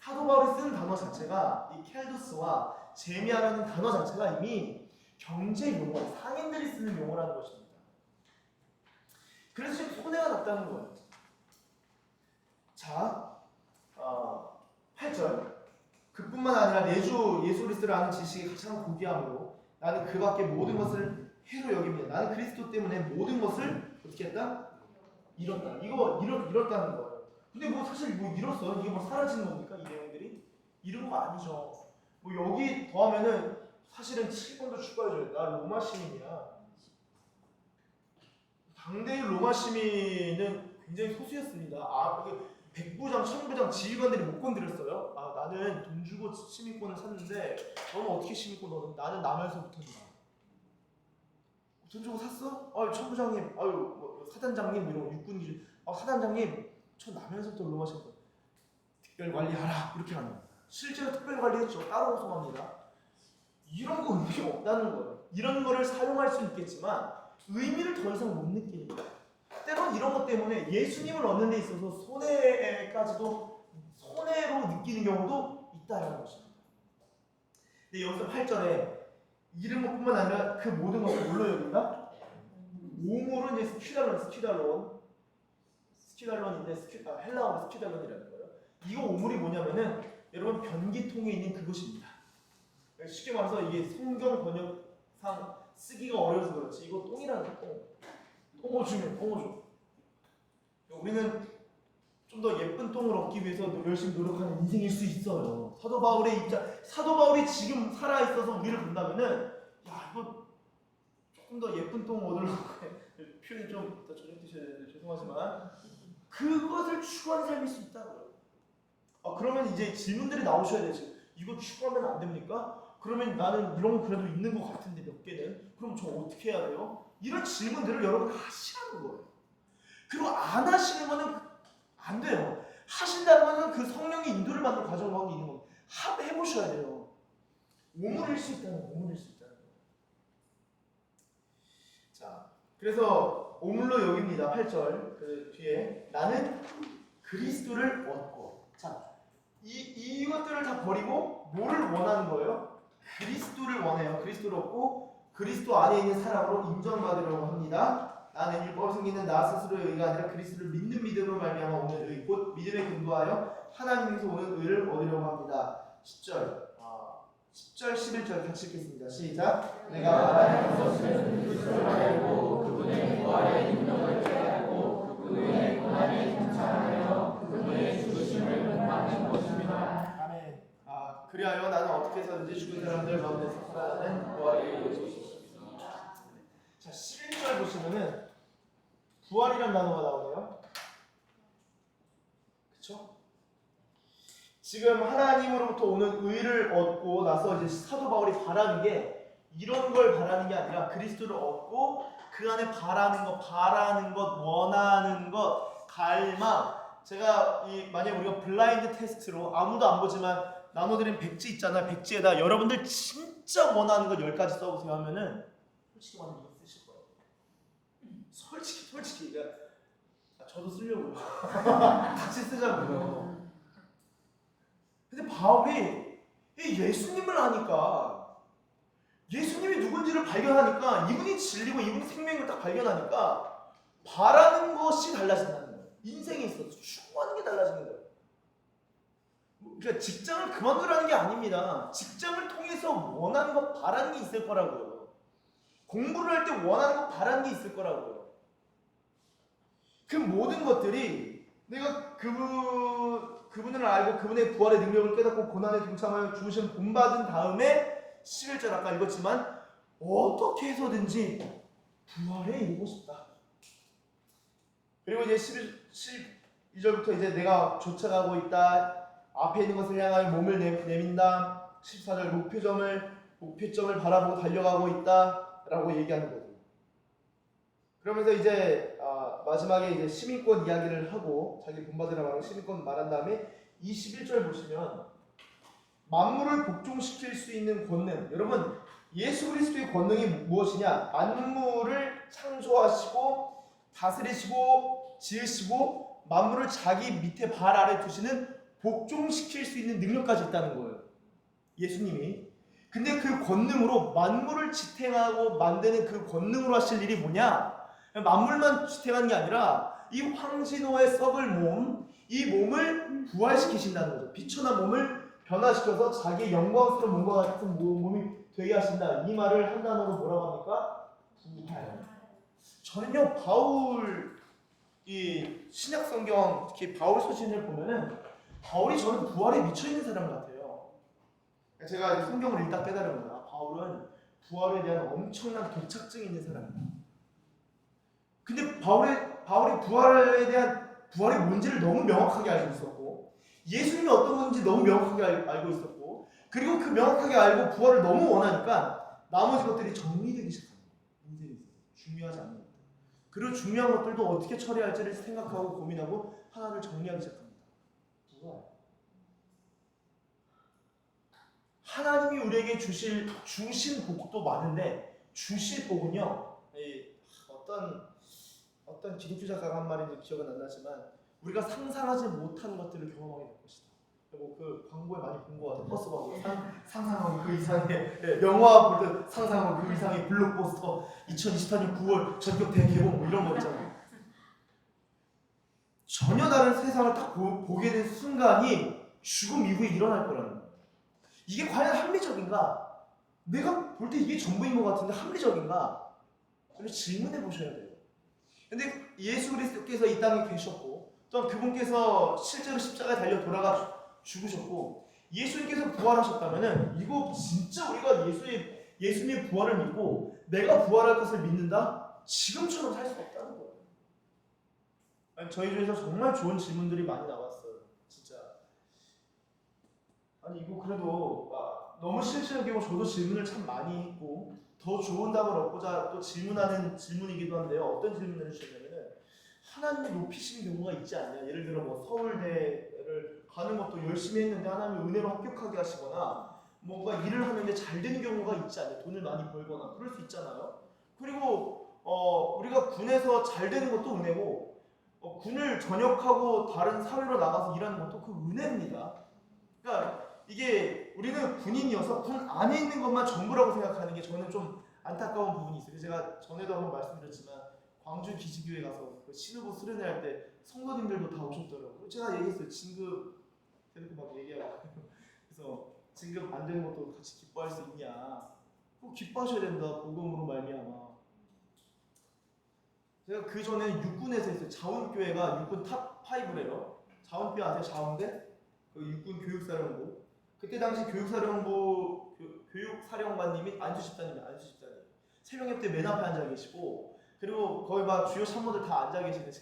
사도 바울이 쓰는 단어 자체가 이 켈도스와 제미아라는 단어 자체가 이미 경제 용어, 상인들이 쓰는 용어라는 것입니다. 그래서 지금 손해가 났다는 거예요. 자, 8절. 그뿐만 아니라 내주 예수 그리스도를 아는 지식이 가장 고귀함으로 나는 그 밖에 모든 것을 해로 여깁니다. 나는 그리스도 때문에 모든 것을 어떻게 했다? 잃었다. 잃었다는 거예요. 근데 사실 잃었어요? 이게 사라지는 겁니까? 이 내용들이? 잃은 거 아니죠. 여기 더하면은 사실은 7번도 추가해줘요. 나 로마 시민이야. 당대의 로마 시민은 굉장히 소수였습니다. 백부장, 천부장, 지휘관들이 못 건드렸어요. 아, 나는 돈 주고 시민권을 샀는데 너는 어떻게 시민권 너는? 나는 나면서부터인가. 돈 주고 샀어? 아유 천부장님, 아유 뭐, 사단장님 이런 육군 기준. 아 사단장님, 저 나면서부터 노하신 거. 특별 관리하라 이렇게 하는 거예요. 실제로 특별 관리했죠. 따로 호송합니다. 이런 거 의미 없다는 거예요. 이런 거를 사용할 수 있겠지만 의미를 더 이상 못 느끼는 거예요. 때론 이런 것 때문에 예수님을 얻는 데 있어서 손해까지도 손해로 느끼는 경우도 있다라는 것입니다. 근데 여기서 8절에 이런 것뿐만 아니라 그 모든 것을 뭘로 여긴다? 오물은 이제 스키달론인데 헬라어로 스키달론이라는 거예요. 이거 오물이 뭐냐면은 여러분 변기통에 있는 그것입니다. 쉽게 말해서 이게 성경 번역상 쓰기가 어려워서 그렇지 이거 똥이라는 거. 똥오줌. 우리는 좀 더 예쁜 똥을 얻기 위해서 열심히 노력하는 인생일 수 있어요. 사도 바울이 지금 살아 있어서 우리를 본다면은 야 이거 조금 더 예쁜 똥 얻으려고 표현이 좀 더 조정되셔야 되는데 죄송하지만 그것을 추구하는 삶일 수 있다고요. 그러면 이제 질문들이 나오셔야 되지. 이거 추구하면 안 됩니까? 그러면 나는 이런 거 그래도 있는 것 같은데 몇 개는 그럼 저 어떻게 해야 돼요? 이런 질문들을 여러분 하시라는 거예요. 그리고 안 하시는 거는 안 돼요. 하신다는 것은 그 성령의 인도를 받는 과정 가운데 있는 거예요. 해보셔야 돼요. 오물일 수 있다는 거예요. 자, 그래서 오물로 여깁니다. 8절 그 뒤에 나는 그리스도를 얻고. 자, 이것들을 다 버리고 뭐를 원하는 거예요? 그리스도를 원해요. 그리스도를 얻고 그리스도 안에 있는 사람으로 인정받으려고 합니다. 나는 율법을 승리는 나 스스로의 의가 아니라 그리스도를 믿는 믿음으로 말미암아 오는 의 곧 믿음에 근거하여 하나님께서 오는 의를 얻으려고 합니다. 10절 11절 같이 읽겠습니다. 시작. 내가 하나님 없으면 그리스도를 알고 그분의 부활의 능력을 깨닫고 그분의 고난에 감사하여 그분의 죽으심을 받는 것입니다. 아멘. 그리하여 나는 어떻게 해서든지 죽은 사람들 가운데서 살아나는 부활의 것입니다. 자, 11절 보시면은 부활이란 단어가 나오네요. 그렇죠? 지금 하나님으로부터 오는 의를 얻고 나서 이제 사도 바울이 바라는 게 이런 걸 바라는 게 아니라 그리스도를 얻고 그 안에 바라는 것, 원하는 것, 갈망. 제가 만약 우리가 블라인드 테스트로 아무도 안 보지만 나눠드린 백지 있잖아요. 백지에다 여러분들 진짜 원하는 것 10가지 써보세요 하면은 솔직히 말하면 이거 쓰실 거예요. 솔직히 저도 쓰려고요. 같이 쓰자고요. 근데 바울이 예수님을 아니까 예수님이 누군지를 발견하니까 이분이 진리고 이분이 생명을 딱 발견하니까 바라는 것이 달라진다는 거예요. 인생에 있어서 추구하는 게 달라지는 거예요. 그러니까 직장을 그만두라는 게 아닙니다. 직장을 통해서 원하는 것, 바라는 게 있을 거라고요. 공부를 할 때 원하는 것, 바라는 게 있을 거라고요. 그 모든 것들이 내가 그분을 알고 그분의 부활의 능력을 깨닫고 고난에 동참하여 죽으심 본받은 다음에 11절 아까 읽었지만 어떻게 해서든지 부활에 이르고 싶다. 그리고 이제 12절부터 이제 내가 쫓아가고 있다. 앞에 있는 것을 향하여 몸을 내민다. 14절 목표점을 바라보고 달려가고 있다 라고 얘기하는 거죠. 그러면서 이제 마지막에 이제 시민권 이야기를 하고 자기 본받으라 말하고 시민권 말한 다음에 21절 보시면 만물을 복종시킬 수 있는 권능. 여러분 예수 그리스도의 권능이 무엇이냐? 만물을 창조하시고 다스리시고 지으시고 만물을 자기 밑에 발 아래 두시는 복종시킬 수 있는 능력까지 있다는 거예요. 예수님이. 근데 그 권능으로 만물을 지탱하고 만드는 그 권능으로 하실 일이 뭐냐? 만물만 지탱하는 게 아니라 이 황진호의 썩을 몸, 이 몸을 부활시키신다는 거죠. 비천한 몸을 변화시켜서 자기의 영광스러운 몸과 같은 몸이 되게 하신다. 이 말을 한 단어로 뭐라고 합니까? 부활. 저는요 바울 이 신약 성경 특히 바울 서신을 보면은 바울이 저는 부활에 미쳐 있는 사람 같아요. 제가 성경을 읽다 깨달은 거야. 바울은 부활에 대한 엄청난 도착증이 있는 사람이다. 근데 바울이 부활에 대한 부활이 뭔지를 너무 명확하게 알고 있었고 예수님이 어떤 분인지 너무 명확하게 알고 있었고 그리고 그 명확하게 알고 부활을 너무 원하니까 나머지 것들이 정리되기 시작합니다. 인생에 있어서 중요하지 않은 것들. 그리고 중요한 것들도 어떻게 처리할지를 생각하고 고민하고 하나를 정리하기 시작합니다. 부활. 하나님이 우리에게 주신 복도 많은데 주실 복은요. 어떤 기독교 작가가 한 말인지 기억은 안 나지만 우리가 상상하지 못한 것들을 경험하게 될 것이다. 그 광고에 많이 본 것 같아요. 버스 광고. 상상하고 그 이상의 영화 보듯 상상하고 그 이상의 블록버스터 2024년 9월 전격 대개봉 이런 거 있잖아요. 전혀 다른 세상을 딱 보게 된 순간이 죽음 이후에 일어날 거라는 거예요. 이게 과연 합리적인가? 내가 볼 때 이게 전부인 것 같은데 합리적인가? 그래서 질문해 보셔야 돼요. 근데 예수 그리스도께서 이 땅에 계셨고 또한 그분께서 실제로 십자가에 달려 돌아가 죽으셨고 예수님께서 부활하셨다면은 이거 진짜 우리가 예수님의 부활을 믿고 내가 부활할 것을 믿는다? 지금처럼 살 수 없다는 거예요. 아니, 저희 중에서 정말 좋은 질문들이 많이 나왔어요. 진짜. 아니 이거 그래도 너무 실질적이고 저도 질문을 참 많이 했고 더 좋은 답을 얻고자 또 질문하는 질문이기도 한데요. 어떤 질문을 주셨냐면은 하나님이 높이시는 경우가 있지 않냐. 예를 들어 뭐 서울대를 가는 것도 열심히 했는데 하나님이 은혜로 합격하게 하시거나 뭔가 일을 하는데 잘 되는 경우가 있지 않냐. 돈을 많이 벌거나 그럴 수 있잖아요. 그리고 우리가 군에서 잘 되는 것도 은혜고 군을 전역하고 다른 사회로 나가서 일하는 것도 그 은혜입니다. 그러니까 이게 우리는 군인이어서 군 안에 있는 것만 전부라고 생각하는 게 저는 좀 안타까운 부분이 있어요. 제가 전에도 한번 말씀드렸지만 광주 기지교회 가서 그 신우부 수련회 할 때 성도님들도 다 오셨더라고요. 제가 얘기했어요. 진급 대놓고 막 얘기하고 그래서 진급 안 되는 것도 같이 기뻐할 수 있냐? 꼭 기뻐하셔야 된다. 복음으로 말미암아. 제가 그 전에 육군에서 했어요. 자원교회가 육군 탑 5래요. 자원교회 아세요? 자원대? 그 육군 교육사령부. 그때 당시 교육사령부 교육사령관님이 안수 집사님. 새벽 때 맨 앞에 앉아 계시고 그리고 거의 막 주요 참모들 다 앉아 계시는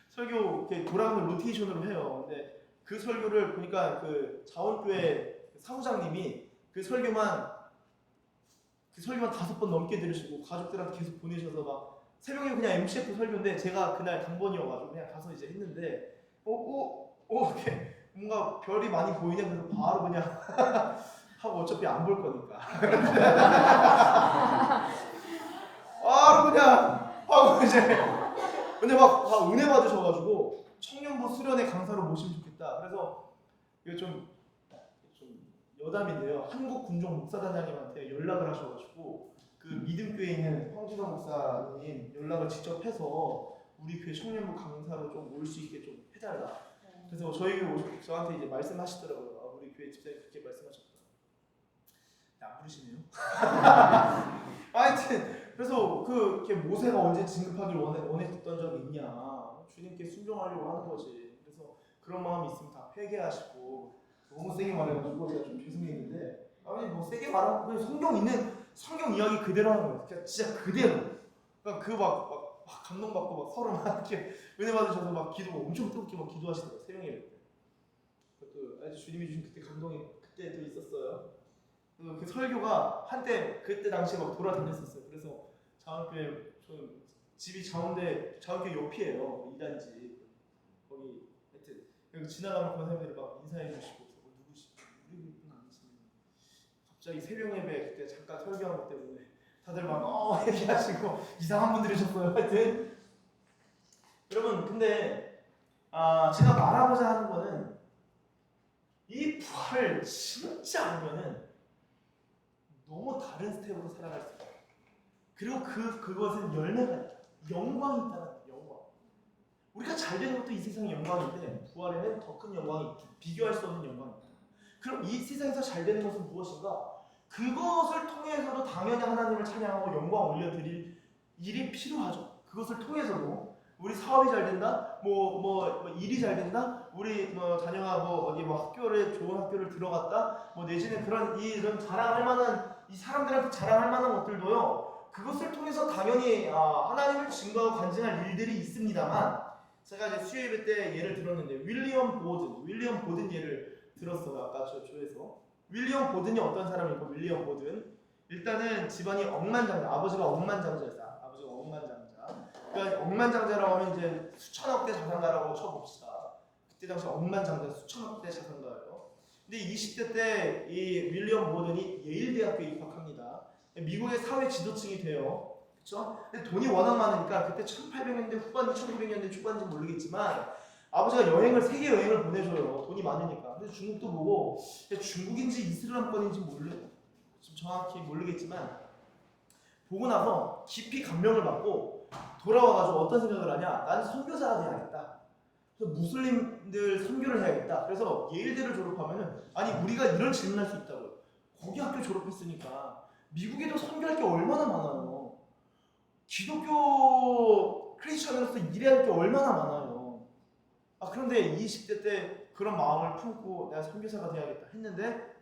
설교 이렇게 돌아가는 로테이션으로 해요. 근데 그 설교를 보니까 그 자원교회 사무장님이 그 설교만 5번 넘게 들으시고 가족들한테 계속 보내셔서 막 새벽에 그냥 MCF 설교인데 제가 그날 당번이어가지고 그냥 가서 이제 했는데 이렇게 뭔가 별이 많이 보이네. 그래서 바로 그냥 하고 어차피 안 볼 거니까 바로 그냥 하고 이제 근데 막 은혜 받으셔가지고 청년부 수련회 강사로 모시면 좋겠다. 그래서 이거 좀 여담인데요. 한국 군종 목사단장님한테 연락을 하셔가지고 그 믿음교회에 있는 황준호 목사님 연락을 직접 해서 우리 교회 청년부 강사로 좀 올 수 있게 좀 해달라. 그래서 저한테 이제 말씀하시더라고요. 우리 교회 집사님 그렇게 말씀하셨다. 안 부르시네요. 하여튼 그래서 이렇게 모세가 언제 진급하길 원했던 적이 있냐. 주님께 순종하려고 하는 거지. 그래서 그런 마음이 있으면 다 회개하시고 너무 세게 말해가지고 제가 좀 죄송했는데 아니 뭐 세게 말하고 그냥 성경 이야기 그대로 하는 거예요. 그냥 진짜 그대로. 그러니까 막 감동받고 막 서로 막 이렇게 은혜 받으셔서 막 기도 엄청 뜨겁게 막 기도하시더라고요. 새벽에 때. 그것도 아주 주님이 주신 그때 감동이 그때도 있었어요. 그 설교가 한때 그때 당시에 막 돌아다녔었어요. 그래서 자원교회 집이 자원교회 옆이에요. 2단지 거기 하여튼 지나가면 권사님들이 막 인사해 주시고 누구시 우리 분 아니시네. 갑자기 새벽 예배 그때 잠깐 설교한 것 때문에 다들 막 얘기하시고 이상한 분들이셨어요. 하여튼 여러분 근데 제가 말하고자 하는 거는 이 부활을 진짜 알면은 너무 다른 스텝으로 살아갈 수 있어요. 그리고 그것은 열매가 있다. 영광이 있다는 영광. 우리가 잘 되는 것도 이 세상의 영광인데 부활에는 더 큰 영광이 있다. 비교할 수 없는 영광이 있다. 그럼 이 세상에서 잘 되는 것은 무엇인가? 그것을 통해서도 당연히 하나님을 찬양하고 영광 올려드릴 일이 필요하죠. 그것을 통해서도 우리 사업이 잘 된다, 뭐 일이 잘 된다, 우리 뭐 자녀가 어디 좋은 학교를 들어갔다, 내지는 이런 자랑할 만한 이 사람들한테 자랑할 만한 것들도요. 그것을 통해서 당연히 하나님을 증거하고 간증할 일들이 있습니다만 제가 이제 수요 예배 때 예를 들었는데 윌리엄 보든 예를 들었어요. 아까 저 조에서 윌리엄 보든이 어떤 사람이고 윌리엄 보든 일단은 집안이 억만장자, 아버지가 억만장자였어요. 아버지가 억만장자. 그러니까 억만장자라고 하면 이제 수천억대 자산가라고 쳐봅시다. 그때 당시 억만장자 수천억대 자산가예요. 근데 20대 때 이 윌리엄 보든이 예일 대학교에 입학합니다. 미국의 사회 지도층이 돼요. 그렇죠? 근데 돈이 워낙 많으니까 그때 1800년대 후반, 1900년대 초반인지 모르겠지만 아버지가 세계 여행을 보내줘요. 돈이 많으니까. 그래서 중국도 보고 중국인지 이슬람권인지 지금 정확히 모르겠지만 보고 나서 깊이 감명을 받고 돌아와가지고 어떤 생각을 하냐? 나는 선교사가 돼야겠다. 그래서 무슬림들 선교를 해야겠다. 그래서 예일대를 졸업하면은 아니 우리가 이런 질문할 수 있다고요. 거기 학교 졸업했으니까 미국에도 선교할 게 얼마나 많아요. 기독교 크리스천으로서 일해야 할 게 얼마나 많아요. 그런데 20대 때 그런 마음을 품고 내가 선교사가 돼야겠다 했는데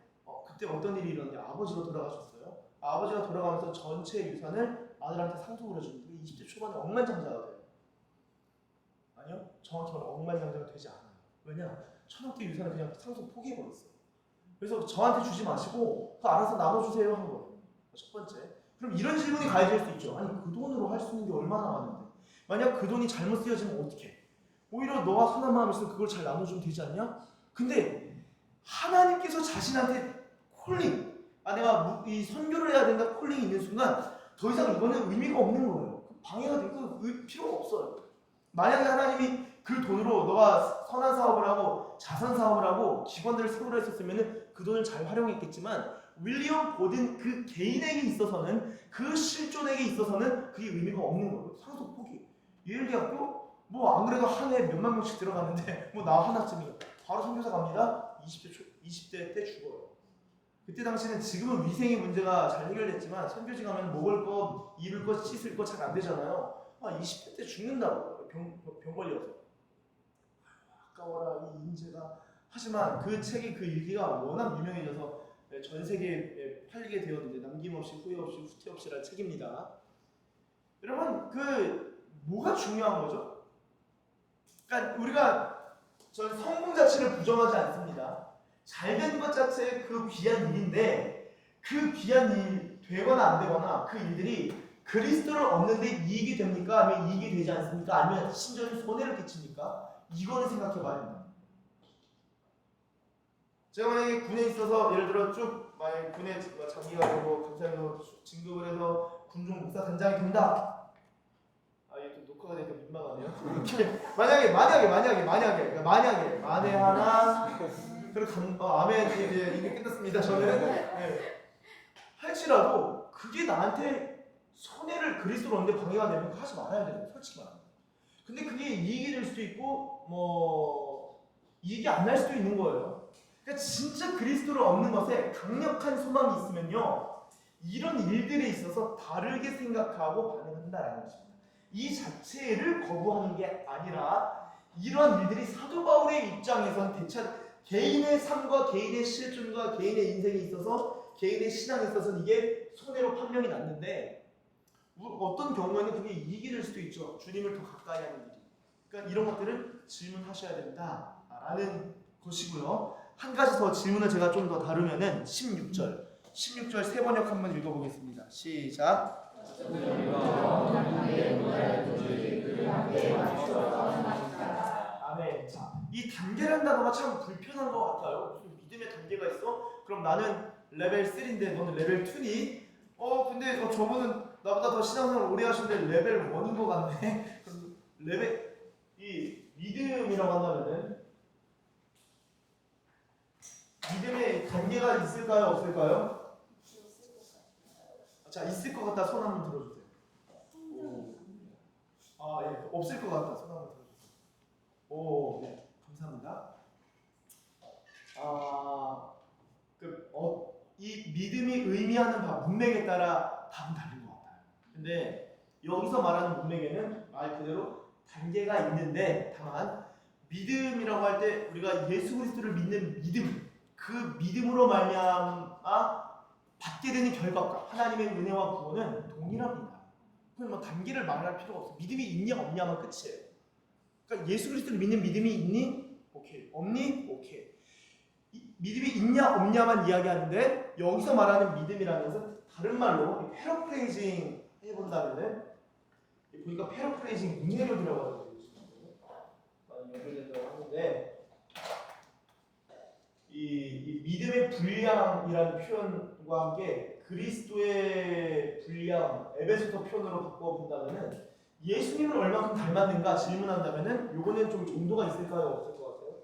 그때 어떤 일이 일어났냐. 아버지가 돌아가셨어요. 아버지가 돌아가면서 전체 유산을 아들한테 상속을 해주는데 20대 초반에 억만장자가 돼요. 아니요, 정확히 말하면 억만장자가 되지 않아요. 왜냐? 천억대 유산을 그냥 상속 포기해버렸어요. 그래서 저한테 주지 마시고 그거 알아서 나눠주세요 한 거예요. 첫 번째. 그럼 이런 질문이 가해질 수 있죠. 아니 그 돈으로 할 수 있는 게 얼마나 많은데 만약 그 돈이 잘못 쓰여지면 어떡해? 오히려 너가 선한 마음이 있으면 그걸 잘 나눠주면 되지 않냐? 근데 하나님께서 자신한테 콜링, 내가 이 선교를 해야 된다 콜링이 있는 순간 더 이상 이거는 의미가 없는 거예요. 방해가 되고 필요가 없어요. 만약에 하나님이 그 돈으로 너가 선한 사업을 하고 자선 사업을 하고 기관들을 세우려 했었으면 그 돈을 잘 활용했겠지만 윌리엄 보든 그 개인에게 있어서는 그 실존에게 있어서는 그게 의미가 없는 거예요. 상속 포기. 예일대학교 뭐 안 그래도 한 해 몇만 명씩 들어갔는데 뭐 나 하나쯤이야. 바로 선교사 갑니다. 20대 때 죽어요. 그때 당시는 지금은 위생의 문제가 잘 해결됐지만 선교지 가면 먹을 거, 입을 거, 씻을 거 잘 안 되잖아요. 20대 때 죽는다고 병 걸려서. 아까워라 이 인재가. 하지만 그 책이 그 일기가 워낙 유명해져서 전 세계에 팔리게 되었는데 남김없이 후회 없이 후퇴 없이라는 책입니다. 여러분 뭐가 중요한 거죠? 그러니까 우리가 전 성공 자체를 부정하지 않습니다. 잘된 것 자체의 그 귀한 일인데 그 귀한 일 되거나 안 되거나 그 일들이 그리스도를 얻는 데 이익이 됩니까? 아니면 이익이 되지 않습니까? 아니면 신전이 손해를 끼칩니까? 이거는 생각해 봐야 됩니다. 제가 만약에 군에 있어서 예를 들어 쭉 만약에 군에 장기가 되고 감사해서 진급을 해서 군종 목사 단장이 된다. 이게 또 녹화가 되니까 민망하네요. 만약에 하나 그리고 아멘 이게 끝났습니다. 저는 할지라도 그게 나한테 손해를 그리스도로 얻는데 방해가 되면 그거 하지 말아야 돼요. 솔직히 말합니다. 근데 그게 이익이 될 수도 있고 뭐 이익이 안 날 수도 있는 거예요. 그러니까 진짜 그리스도를 얻는 것에 강력한 소망이 있으면요 이런 일들에 있어서 다르게 생각하고 반응한다라는 것입니다. 이 자체를 거부하는 게 아니라 이런 일들이 사도 바울의 입장에선 개인의 삶과 개인의 실존과 개인의 인생에 있어서 개인의 신앙에 있어서는 이게 손해로 판명이 났는데 어떤 경우에는 그게 이익이 될 수도 있죠. 주님을 더 가까이 하는 일이. 그러니까 이런 것들은 질문하셔야 된다라는 것이고요. 한 가지 더 질문을 제가 좀 더 다루면은 16절 세 번역 한번 읽어보겠습니다. 시작. 아멘. 자, 이 단계라는 단어가 참 불편한 것 같아요. 무슨 믿음의 단계가 있어? 그럼 나는 레벨 3인데 너는 레벨 2니? 근데 저분은 나보다 더 신앙생활 오래 하시는데 레벨 1인 것 같네. 그럼 이 믿음이라고 한다면은 믿음의 단계가 있을까요? 없을까요? 자, 있을 것 같다. 손 한번 들어주세요. 예, 없을 것 같다. 손 한번 들어주세요. 네, 감사합니다. 이 믿음이 의미하는 문맥에 따라 답은 다른 것 같아요. 근데 여기서 말하는 문맥에는 말 그대로 단계가 있는데 다만 믿음이라고 할 때 우리가 예수 그리스도를 믿는 믿음, 그 믿음으로 말미암아 받게 되는 결과가 하나님의 은혜와 구원은 동일합니다. 그럼 단계를 말할 필요가 없어요. 믿음이 있냐 없냐만 끝이에요. 그러니까 예수 그리스도를 믿는 믿음이 있니? 오케이. 없니? 오케이. 믿음이 있냐 없냐만 이야기하는데 여기서 말하는 믿음이라는 것은 다른 말로 패러프레이징 해본다면은 보니까 패러프레이징 문해로 들어가는 많이 연결된다고 하는데 이 믿음의 분량이라는 표현과 함께 그리스도의 분량 에베소서 표현으로 바꿔본다면은 예수님을 얼마큼 닮았는가 질문한다면은 요거는 좀 정도가 있을까요? 없을 것 같아요?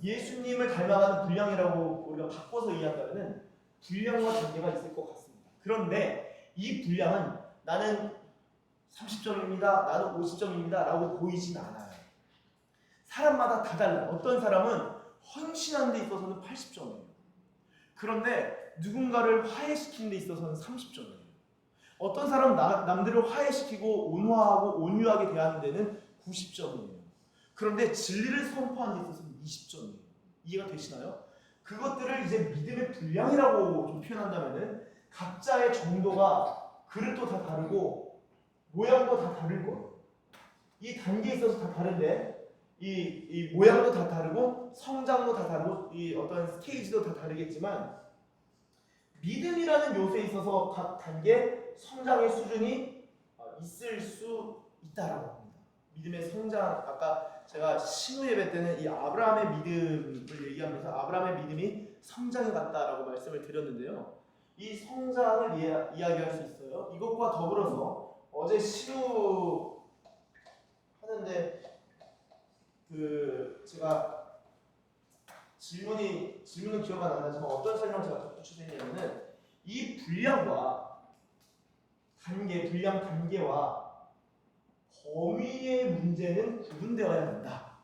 예수님을 닮아가는 분량이라고 우리가 바꿔서 이해한다면은 분량과 단계가 있을 것 같습니다. 그런데 이 분량은 나는 30점입니다. 나는 50점입니다. 라고 보이진 않아요. 사람마다 다 달라요. 어떤 사람은 헌신하는 데 있어서는 80점이에요. 그런데 누군가를 화해시키는 데 있어서는 30점이에요. 어떤 사람은 남들을 화해시키고 온화하고 온유하게 대하는 데는 90점이에요. 그런데 진리를 선포하는 데 있어서는 20점이에요. 이해가 되시나요? 그것들을 이제 믿음의 분량이라고 좀 표현한다면은 각자의 정도가 그릇도 다 다르고 모양도 다 다를 거예요. 이 단계에 있어서 다 다른데 이 모양도 다 다르고 성장도 다 다르고 이 어떤 스테이지도 다 다르겠지만 믿음이라는 요소에 있어서 각 단계 성장의 수준이 있을 수 있다라고 합니다. 믿음의 성장, 아까 제가 신우 예배 때는 이 아브라함의 믿음을 얘기하면서 아브라함의 믿음이 성장해 갔다라고 말씀을 드렸는데요. 이 성장을 이야기할 수 있어요. 이것과 더불어서 어제 신우 하는데 제가 질문은 기억 안 나지만 어떤 설명을 제가 덧붙여서 했냐면은 이 분량과 분량 단계와 범위의 문제는 구분되어야 된다.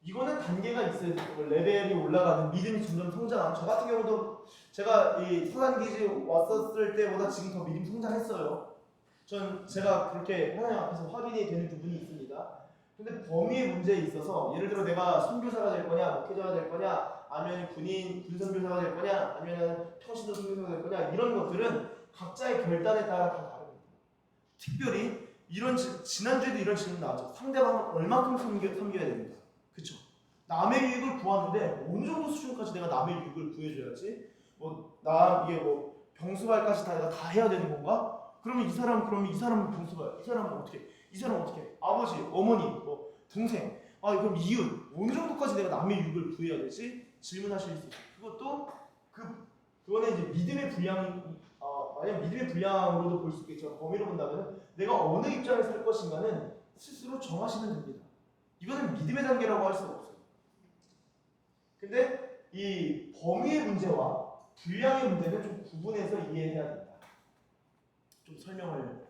이거는 단계가 있어야 되고 레벨이 올라가는 믿음이 점점 성장하는. 저 같은 경우도 제가 이 서산기지 왔었을 때보다 지금 더 믿음 성장했어요. 제가 그렇게 하나님 앞에서 확인이 되는 부분이 있습니다. 근데 범위의 문제에 있어서 예를 들어 내가 선교사가 될 거냐, 목회자가 될 거냐, 아니면 군선교사가 될 거냐, 아니면 평신도 선교사가 될 거냐, 이런 것들은 각자의 결단에 따라 다 다릅니다. 특별히 지난주에도 이런 질문 나왔죠. 상대방을 얼마큼 섬겨야 됩니까? 그쵸? 남의 유익을 구하는데 어느 정도 수준까지 내가 남의 유익을 구해줘야지? 병수발까지 내가 다 해야 되는 건가? 그러면 이 사람은 병수발, 이 사람은 어떻게? 이 사람은 어떻게? 아버지, 어머니, 동생, 그럼 이웃 어느 정도까지 내가 남의 유익을 구해야 되지? 질문하실 수 있어요. 그거는 이제 믿음의 분량이 만약 믿음의 분량으로도 볼 수 있겠지만 범위로 본다면 내가 어느 입장에 설 것인가는 스스로 정하시면 됩니다. 이거는 믿음의 단계라고 할 수가 없어요. 근데 이 범위의 문제와 분량의 문제는 좀 구분해서 이해해야 된다. 좀 설명을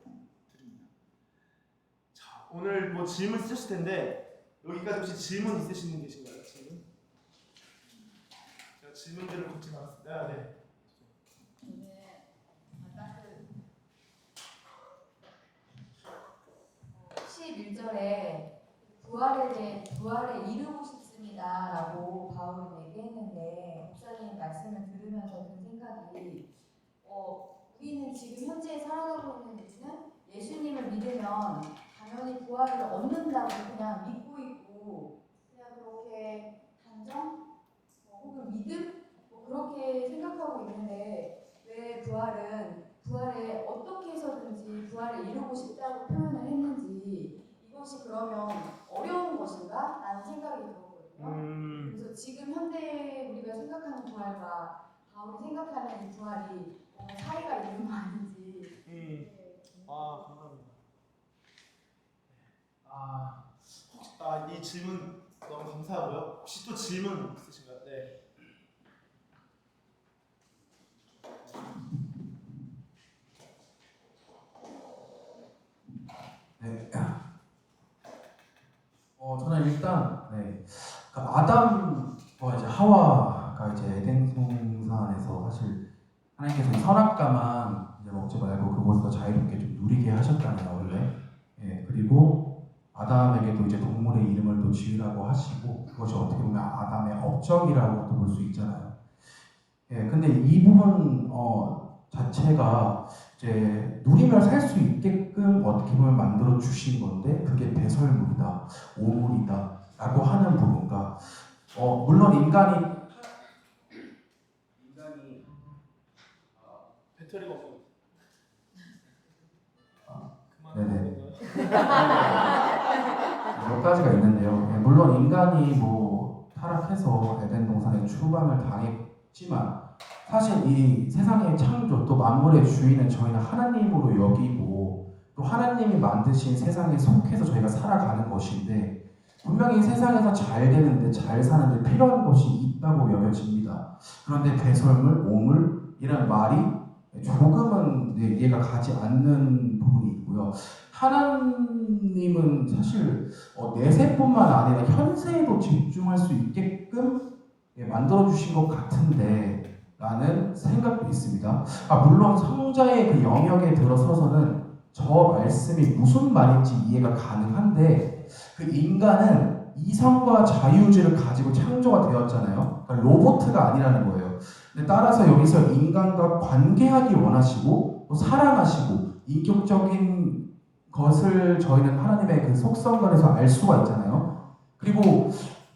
드립니다. 자, 오늘 질문 쓰실 텐데 여기까지 혹시 질문 있으신 분 계신가요? 질문? 제가 질문들을 걷지 않았습니다. 네. 11절에 부활에 이르고 싶습니다라고 바울은 얘기했는데 목사님 말씀을 들으면서 든 생각이 우리는 지금 현재 살아가고 있는 우리는 예수님을 믿으면 당연히 부활을 얻는다고 그냥 믿고 있고 그냥 그렇게 단정 혹은 믿음 그렇게 생각하고 있는데 왜 부활에 어떻게 해서든지 부활을 이루고 싶다고 표현을 했는지 이것이 그러면 어려운 것인가? 라는 생각이 들었거든요. 그래서 지금 현대 우리가 생각하는 부활과 바울이 생각하는 이 부활이 차이가 있는 거 아닌지. 감사합니다. 이 질문 너무 감사하고요. 혹시 또 질문 있으신가요? 네. 네. 저는 일단 아담과 이제 하와가 이제 에덴 동산에서 사실 하나님께서 선악과만 이제 먹지 말고 그곳에서 자유롭게 좀 누리게 하셨잖아요, 원래. 그리고 아담에게도 이제 동물의 이름을 또 지으라고 하시고 그것이 어떻게 보면 아담의 업적이라고도 볼 수 있잖아요. 근데 이 부분 자체가 이제 누리며 살 수 있게끔 어떻게 보면 만들어 주신 건데 그게 배설물이다, 오물이다라고 하는 부분과 물론 인간이 배터리가 없어. 네네. 몇 가지가 있는데요. 물론 인간이 뭐 타락해서 에덴 동산에 추방을 당했지만 사실 이 세상의 창조 또 만물의 주인은 저희는 하나님으로 여기고 또 하나님이 만드신 세상에 속해서 저희가 살아가는 것인데 분명히 세상에서 잘 되는데 잘 사는데 필요한 것이 있다고 여겨집니다. 그런데 배설물, 오물이라는 말이 조금은 이해가 가지 않는 부분이 있고요. 하나님은 사실 내세뿐만 아니라 현세에도 집중할 수 있게끔 만들어주신 것 같은데 라는 생각도 있습니다. 물론 성자의 그 영역에 들어서서는 저 말씀이 무슨 말인지 이해가 가능한데 그 인간은 이성과 자유의지를 가지고 창조가 되었잖아요. 그러니까 로봇가 아니라는 거예요. 근데 따라서 여기서 인간과 관계하기 원하시고 또 사랑하시고 인격적인 것을 저희는 하나님의 그 속성관에서 알 수가 있잖아요. 그리고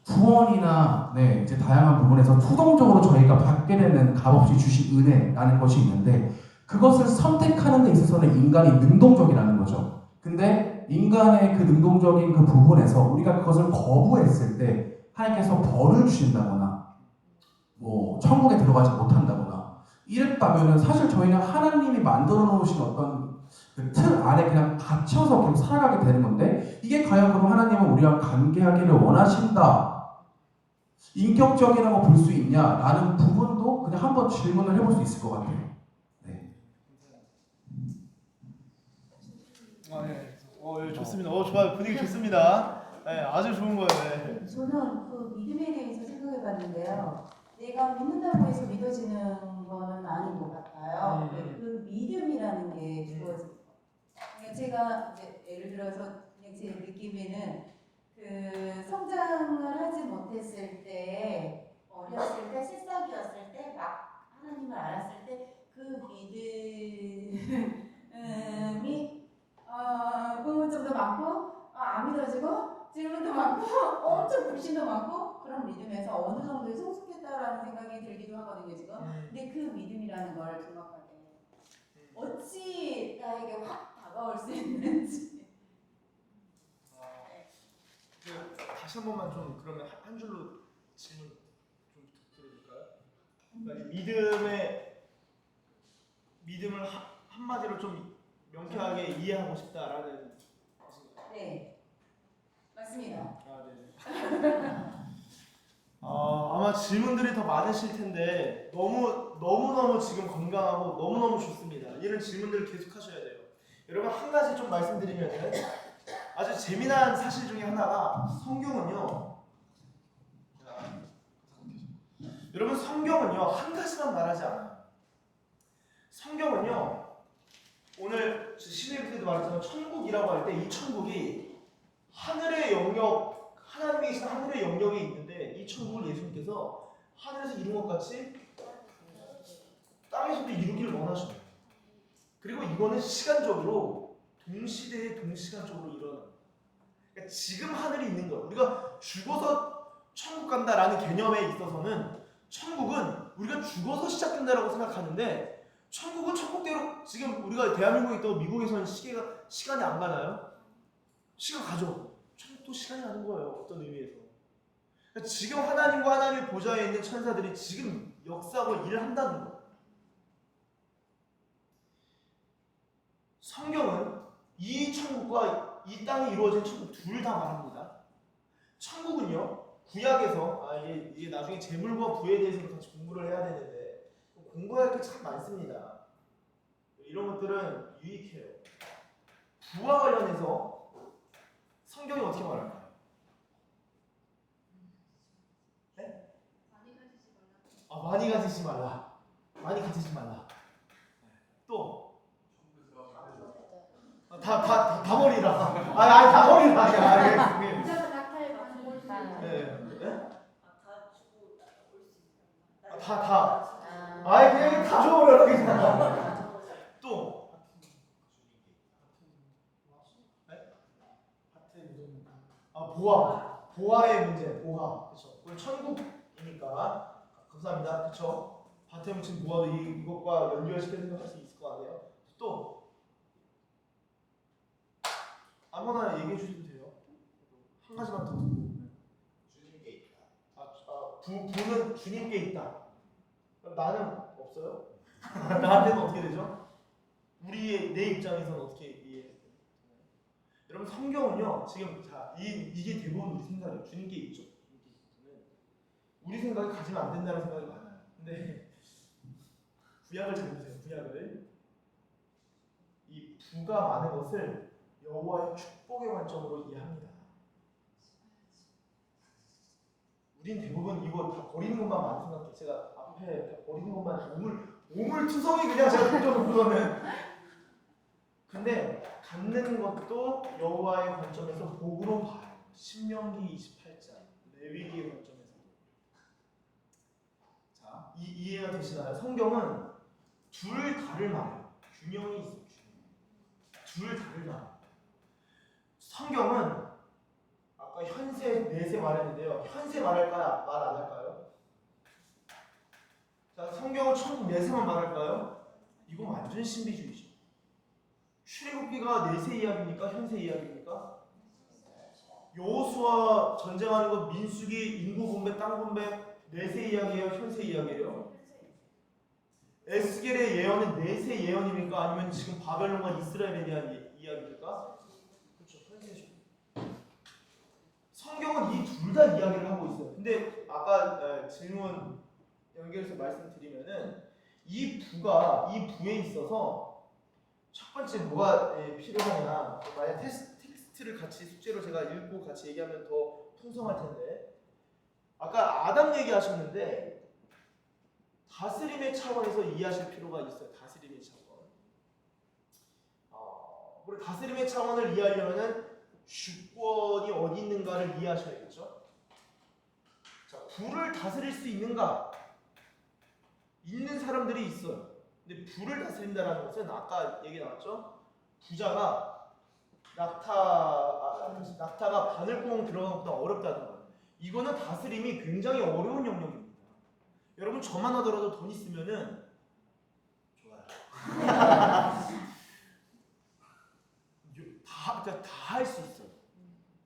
구원이나 이제 다양한 부분에서 수동적으로 저희가 받게 되는 값없이 주신 은혜라는 것이 있는데 그것을 선택하는 데 있어서는 인간이 능동적이라는 거죠. 근데 인간의 그 능동적인 그 부분에서 우리가 그것을 거부했을 때 하나님께서 벌을 주신다거나 뭐 천국에 들어가지 못한다거나 이랬다면은 사실 저희는 하나님이 만들어 놓으신 어떤 그 틀 안에 그냥 갇혀서 계속 살아가게 되는 건데 이게 과연 그럼 하나님은 우리와 관계하기를 원하신다 인격적이라고 볼 수 있냐라는 부분도 그냥 한번 질문을 해볼 수 있을 것 같아요. 네. 예, 좋습니다. 좋아요. 분위기 좋습니다. 네, 아주 좋은 거예요. 네. 저는 그 믿음에 대해서 생각해 봤는데요. 내가 믿는다고 해서 믿어지는 거는 아닌 것 같아요. 그 믿음이라는 게 주어집니다. 그러니까 제가 이제 예를 들어서 그냥 제 느낌에는 그 성장을 하지 못했을 때 어렸을 때 새싹이었을 때 막 하나님을 알았을 때 그 믿음이 부분점도 많고 안 믿어지고 질문도 많고 엄청 불신도 많고 그런 믿음에서 어느 정도에 성숙했다라는 생각이 들기도 하거든요 지금. 근데 그 믿음이라는 걸 생각할 때 어찌 나에게 확 다가올 수 있는지. 다시 한 번만 좀 그러면 한 줄로 질문 좀 부탁드릴까요? 그러니까 믿음을 한마디로 좀 명쾌하게 이해하고 싶다라는 뜻인가요? 네, 맞습니다. 네. 아마 질문들이 더 많으실 텐데 너무너무 지금 건강하고 너무너무 좋습니다. 이런 질문들을 계속 하셔야 돼요. 여러분 한 가지 좀 말씀드리면은 아주 재미난 사실 중에 하나가 성경은요. 여러분 성경은요 한 가지만 말하지 않아요. 성경은요 오늘 신의 때도 말했지만 천국이라고 할 때 이 천국이 하늘의 영역 하나님이 계신 하늘의 영역에 있는데 이 천국을 예수님께서 하늘에서 이룬 것 같이 땅에서도 이루기를 원하셔요. 그리고 이거는 시간적으로 동시대에 동시간적으로 일어나요. 그러니까 지금 하늘이 있는 거예요. 우리가 죽어서 천국 간다라는 개념에 있어서는 천국은 우리가 죽어서 시작된다라고 생각하는데 천국은 천국대로 지금 우리가 대한민국에 있다고 미국에서는 시간이 안 가나요? 시간 가죠. 천국도 시간이 가는 거예요. 어떤 의미에서. 그러니까 지금 하나님과 하나님의 보좌에 있는 천사들이 지금 역사하고 일을 한다는 거예요. 성경은 이 천국과 이 땅에 이루어진 천국 둘 다 말합니다. 천국은요 구약에서 이게 나중에 재물과 부에 대해서 같이 공부를 해야 되는데 공부할 게 참 많습니다. 이런 것들은 유익해요. 부와 관련해서 성경이 어떻게 말할까요? 네? 많이 가지지 말라. 많이 가지지 말라. 또 다 버리라. 다 버리라. 그냥 다 줘버려. 또 보아의 문제, 보아. 그렇죠. 오늘 천국이니까 감사합니다. 그렇죠. 밭에 묻힌 보아도 이것과 연결시켜 생각할 수 있을 것 같네요. 또 아무거나 얘기해 주셔도 돼요. 한 가지만 더 듣고. 주님께 있다. 부는 주님께 있다. 그럼 나는 없어요? 나한테는 어떻게 되죠? 내 입장에서는 어떻게 이해해요? 여러분 성경은요 지금 이게 대부분 우리 생각이에요. 주님께 있죠. 우리 생각이 가지면 안 된다는 생각이 많아요. 근데 구약을 잘 보세요. 구약을 이 부가 많은 것을 여호와의 축복의 관점으로 이해합니다. 우린 대부분 이거 다 버리는 것만 많이 생각해. 제가 앞에 다 버리는 것만 오물투성이 그냥 제가 던져놓은 거는. 근데 갖는 것도 여호와의 관점에서 복으로 봐요. 신명기 28장 레위기의 관점에서. 자, 이해가 되시나요? 성경은 둘 다를 말해요. 균형이 있어요. 둘 다를 말해요. 성경은 아까 현세, 내세 말했는데요. 현세 말할까요? 말 안 할까요? 자, 성경은 천국 내세만 말할까요? 이건 완전 신비주의죠. 출애굽기가 내세 이야기입니까? 현세 이야기입니까? 여호수아 전쟁하는 것, 민수기 인구 분배, 땅 분배 내세 이야기예요? 현세 이야기예요? 에스겔의 예언은 내세 예언입니까? 아니면 지금 바벨론과 이스라엘에 대한 이야기입니까? 그렇죠. 현세죠. 성경은 이 둘 다 이야기를 하고 있어요. 근데 아까 질문 연결해서 말씀드리면은 이 부에 있어서 첫 번째 뭐가 필요하냐, 만약 텍스트를 같이 숙제로 제가 읽고 같이 얘기하면 더 풍성할 텐데, 아까 아담 얘기하셨는데 다스림의 차원에서 이해하실 필요가 있어요. 다스림의 차원. 그리고 다스림의 차원을 이해하려면은 주권이 어디 있는가를 이해하셔야겠죠. 자, 부를 다스릴 수 있는가? 있는 사람들이 있어요. 근데 부를 다스린다는 것은 아까 얘기 나왔죠. 부자가 낙타가 바늘구멍 들어가는 것보다 어렵다는 거예요. 이거는 다스림이 굉장히 어려운 영역입니다. 여러분 저만 하더라도 돈 있으면은 좋아요. 다 할 수 있어요.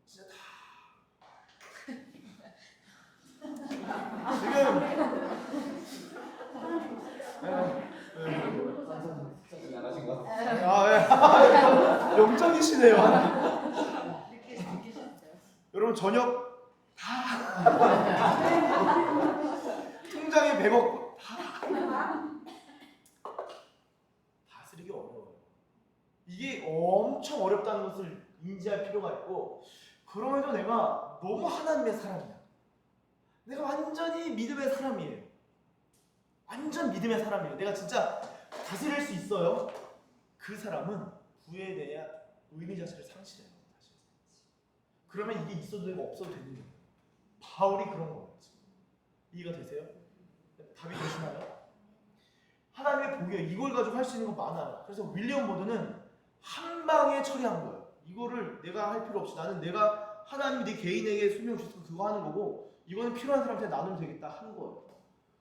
진짜 다. 지금 잘하신 것 같아요. 영적이시네요. 여러분 저녁 통장에 100억 다스리기 어려워요. 이게 엄청 어렵다는 것을 인지할 필요가 있고, 그럼에도 내가 너무 하나님의 사람이야. 내가 완전히 믿음의 사람이에요. 완전 믿음의 사람이에요. 내가 진짜 다스릴 수 있어요. 그 사람은 부에 대한 의미 자체를 상실해요. 그러면 이게 있어도 되고 없어도 되는 거예요. 바울이 그런 거예요. 이해가 되세요? 답이 되시나요? 하나님의 복이에요. 이걸 가지고 할 수 있는 거 많아요. 그래서 윌리엄 보드는 한 방에 처리한 거예요. 이거를 내가 할 필요 없이 내가 하나님이 내 개인에게 소명을 주셔서 그거 하는 거고, 이거는 필요한 사람한테 나누면 되겠다 하는 거예요.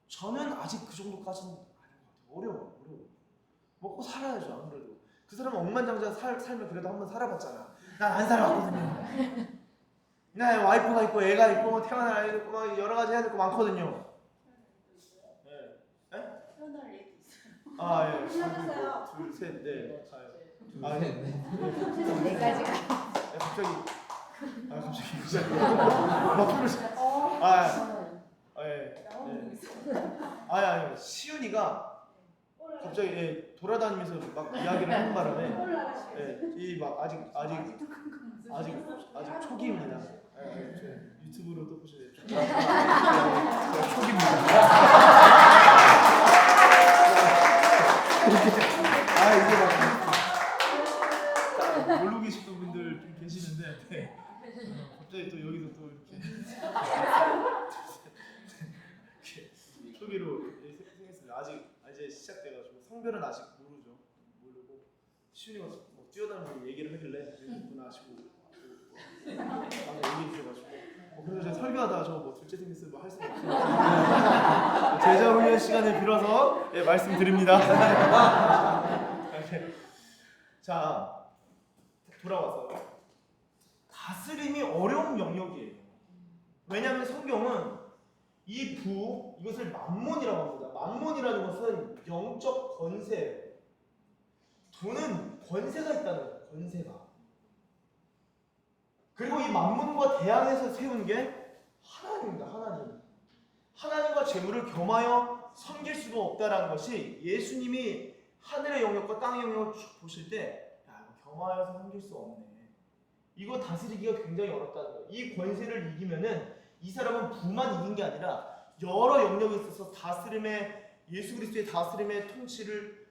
저는 아직 그 정도까지는 아닌 것 같아요. 어려워. 먹고 살아야죠. 아무래도 그 사람은 억만장자 살면 그래도 한번 살아봤잖아. 난 안 살아봤거든요. 나 와이프가 있고 애가 있고 태어날 아이가 있고 막 여러 가지 해야 될 거 많거든요. 네. 태어날 얘기 있어요. 예. 둘, 셋, 넷. 네 가지가. 갑자기 아니 시윤이가 갑자기 돌아다니면서 막 이야기를 하는 바람에 이 막 아직 초기입니다. 유튜브로 또 보셔야 돼요. 초기입니다. 이게 막 모르고 계시던 분들 좀 계시는데 갑자기 또 여기서 또 이렇게 초기로 생겼습니다. 아직 이제 시작돼가지고 성별은 아직 모르고 시윤이가 뭐 뛰어다니면서 얘기를 하길래 그분은 아시고 얘기해 주셔가지고 그래서 제가 설교하다가 저 뭐 둘째 생겼으면 뭐 할 수가 없어요. 제자 훈련 시간을 빌어서 예, 말씀드립니다. 자, 돌아와서 다스림이 어려운 영역이에요. 왜냐하면 성경은 이것을 만몬이라고 합니다. 만몬이라는 것은 영적 권세예요. 돈은 권세가 있다는 거예요. 권세가. 그리고 이 만몬과 대항해서 세운 게 하나님입니다. 하나님. 하나님과 재물을 겸하여 섬길 수가 없다라는 것이 예수님이 하늘의 영역과 땅의 영역을 쭉 보실 때 겸하여서 섬길 수 없네. 이거 다스리기가 굉장히 어렵다는 거예요. 이 권세를 이기면은 이 사람은 부만 이긴 게 아니라 여러 영역에 있어서 다스림의 예수 그리스도의 다스림의 통치를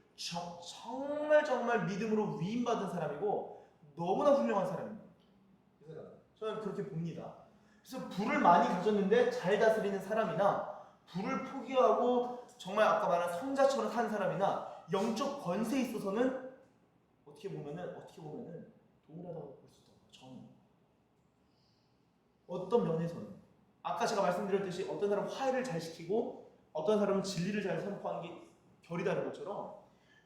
정말 믿음으로 위임받은 사람이고 너무나 훌륭한 사람입니다. 저는 그렇게 봅니다. 그래서 부를 많이 가졌는데 잘 다스리는 사람이나 부를 포기하고 정말 아까 말한 성자처럼 산 사람이나 영적 권세에 있어서는 어떻게 보면은 동일하다고 볼 수 있어요. 저는 어떤 면에서는 아까 제가 말씀드렸듯이 어떤 사람은 화해를 잘 시키고 어떤 사람은 진리를 잘 선포하는 게 결이 다른 것처럼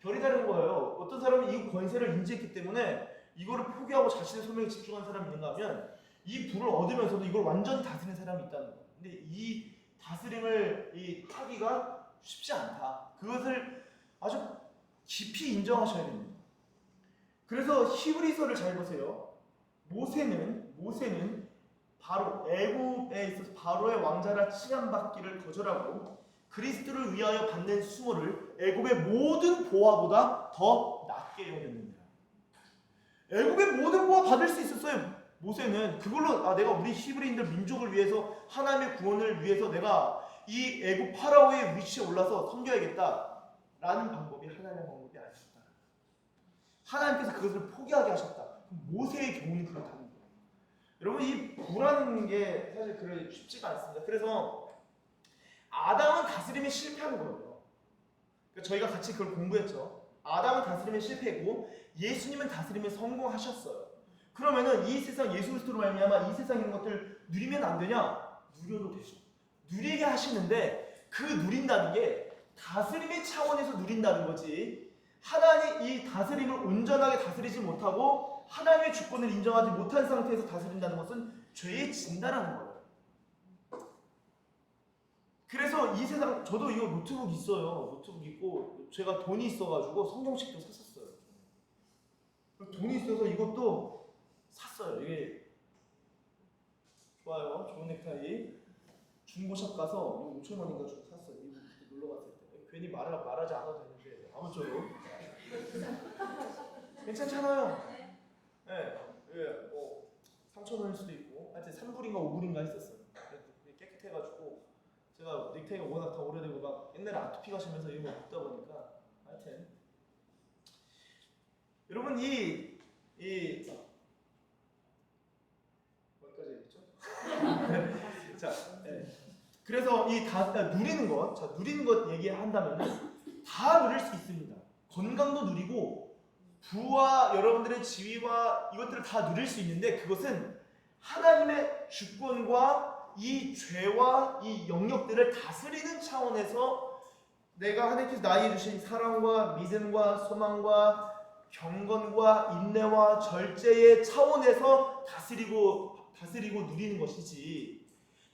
결이 다른 거예요. 어떤 사람은 이 권세를 인지했기 때문에 이거를 포기하고 자신의 소명에 집중한 사람이 있는가 하면 이 부를 얻으면서도 이걸 완전히 다스리는 사람이 있다는 거예요. 근데 이 다스림을 타기가 쉽지 않다. 그것을 아주 깊이 인정하셔야 됩니다. 그래서 히브리서를 잘 보세요. 모세는 바로 애굽에 있어서 바로의 왕자라 칭함받기를 거절하고 그리스도를 위하여 받는 수모를 애굽의 모든 보화보다 더 낮게 여겼는데 애굽의 모든 보화 받을 수 있었어요. 모세는 그걸로 내가 우리 히브리인들 민족을 위해서 하나님의 구원을 위해서 내가 이 애굽 파라오의 위치에 올라서 섬겨야겠다라는 방법이 하나님의 방법이 아니었다. 하나님께서 그것을 포기하게 하셨다. 모세의 경우는 그렇다는 거예요. 여러분 이 부라는 게 사실 그래 쉽지가 않습니다. 그래서 아담은 다스림에 실패한 거예요. 그러니까 저희가 같이 그걸 공부했죠. 아담은 다스림에 실패했고 예수님은 다스림에 성공하셨어요. 그러면은 이 세상 예수 그리스도로 말미암아 이 세상에 있는 것들 누리면 안 되냐? 누려도 되죠. 누리게 하시는데 그 누린다는 게 다스림의 차원에서 누린다는 거지. 하나님 이 다스림을 온전하게 다스리지 못하고 하나님의 주권을 인정하지 못한 상태에서 다스린다는 것은 죄의 진다라는 거예요. 그래서 이 세상 저도 이거 노트북 있어요. 노트북 있고 제가 돈이 있어가지고 성경책도 샀었어요. 돈이 있어서 이것도 샀어요. 이게 좋아요. 좋은 넥타이. 중고샵 가서 5,000원인가 주고 샀어요. 이거 놀러 갔을 때. 괜히 말하지 않아도 되는데 아무쪼록 괜찮잖아요. 네, 뭐 3,000원일 수도 있고 하여튼 3불인가 5불인가 했었어요. 깨끗해가지고 제가 넥타이가 워낙 다 오래되고 막 옛날에 아토피 가시면서 이거 먹다 보니까 하여튼 여러분 뭐까지 했죠? 자, 그래서 누리는 것 얘기한다면은 다 누릴 수 있습니다. 건강도 누리고 부와 여러분들의 지위와 이것들을 다 누릴 수 있는데 그것은 하나님의 주권과 이 죄와 이 영역들을 다스리는 차원에서 내가 하나님께서 나에게 주신 사랑과 믿음과 소망과 경건과 인내와 절제의 차원에서 다스리고 누리는 것이지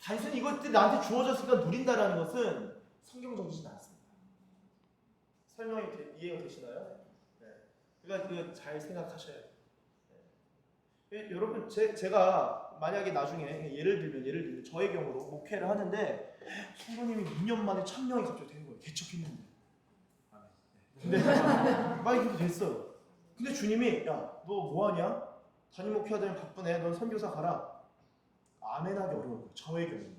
단순히 이것들이 나한테 주어졌으니까 누린다라는 것은 성경적이지 않습니다. 설명이 이해가 되시나요? 네. 그러니까 이거 잘 생각하셔야 돼요. 네. 여러분 제가 만약에 나중에 예를 들면 저의 경우로 목회를 하는데 성도님이 2년 만에 1,000명이 갑자기 된 거예요. 개척했는데. 근데 막 이렇게 됐어요. 근데 주님이 야 너 뭐하냐? 담임 목회하자면 바쁘네. 넌 선교사 가라. 아멘하기 어려워요. 저의 경우는.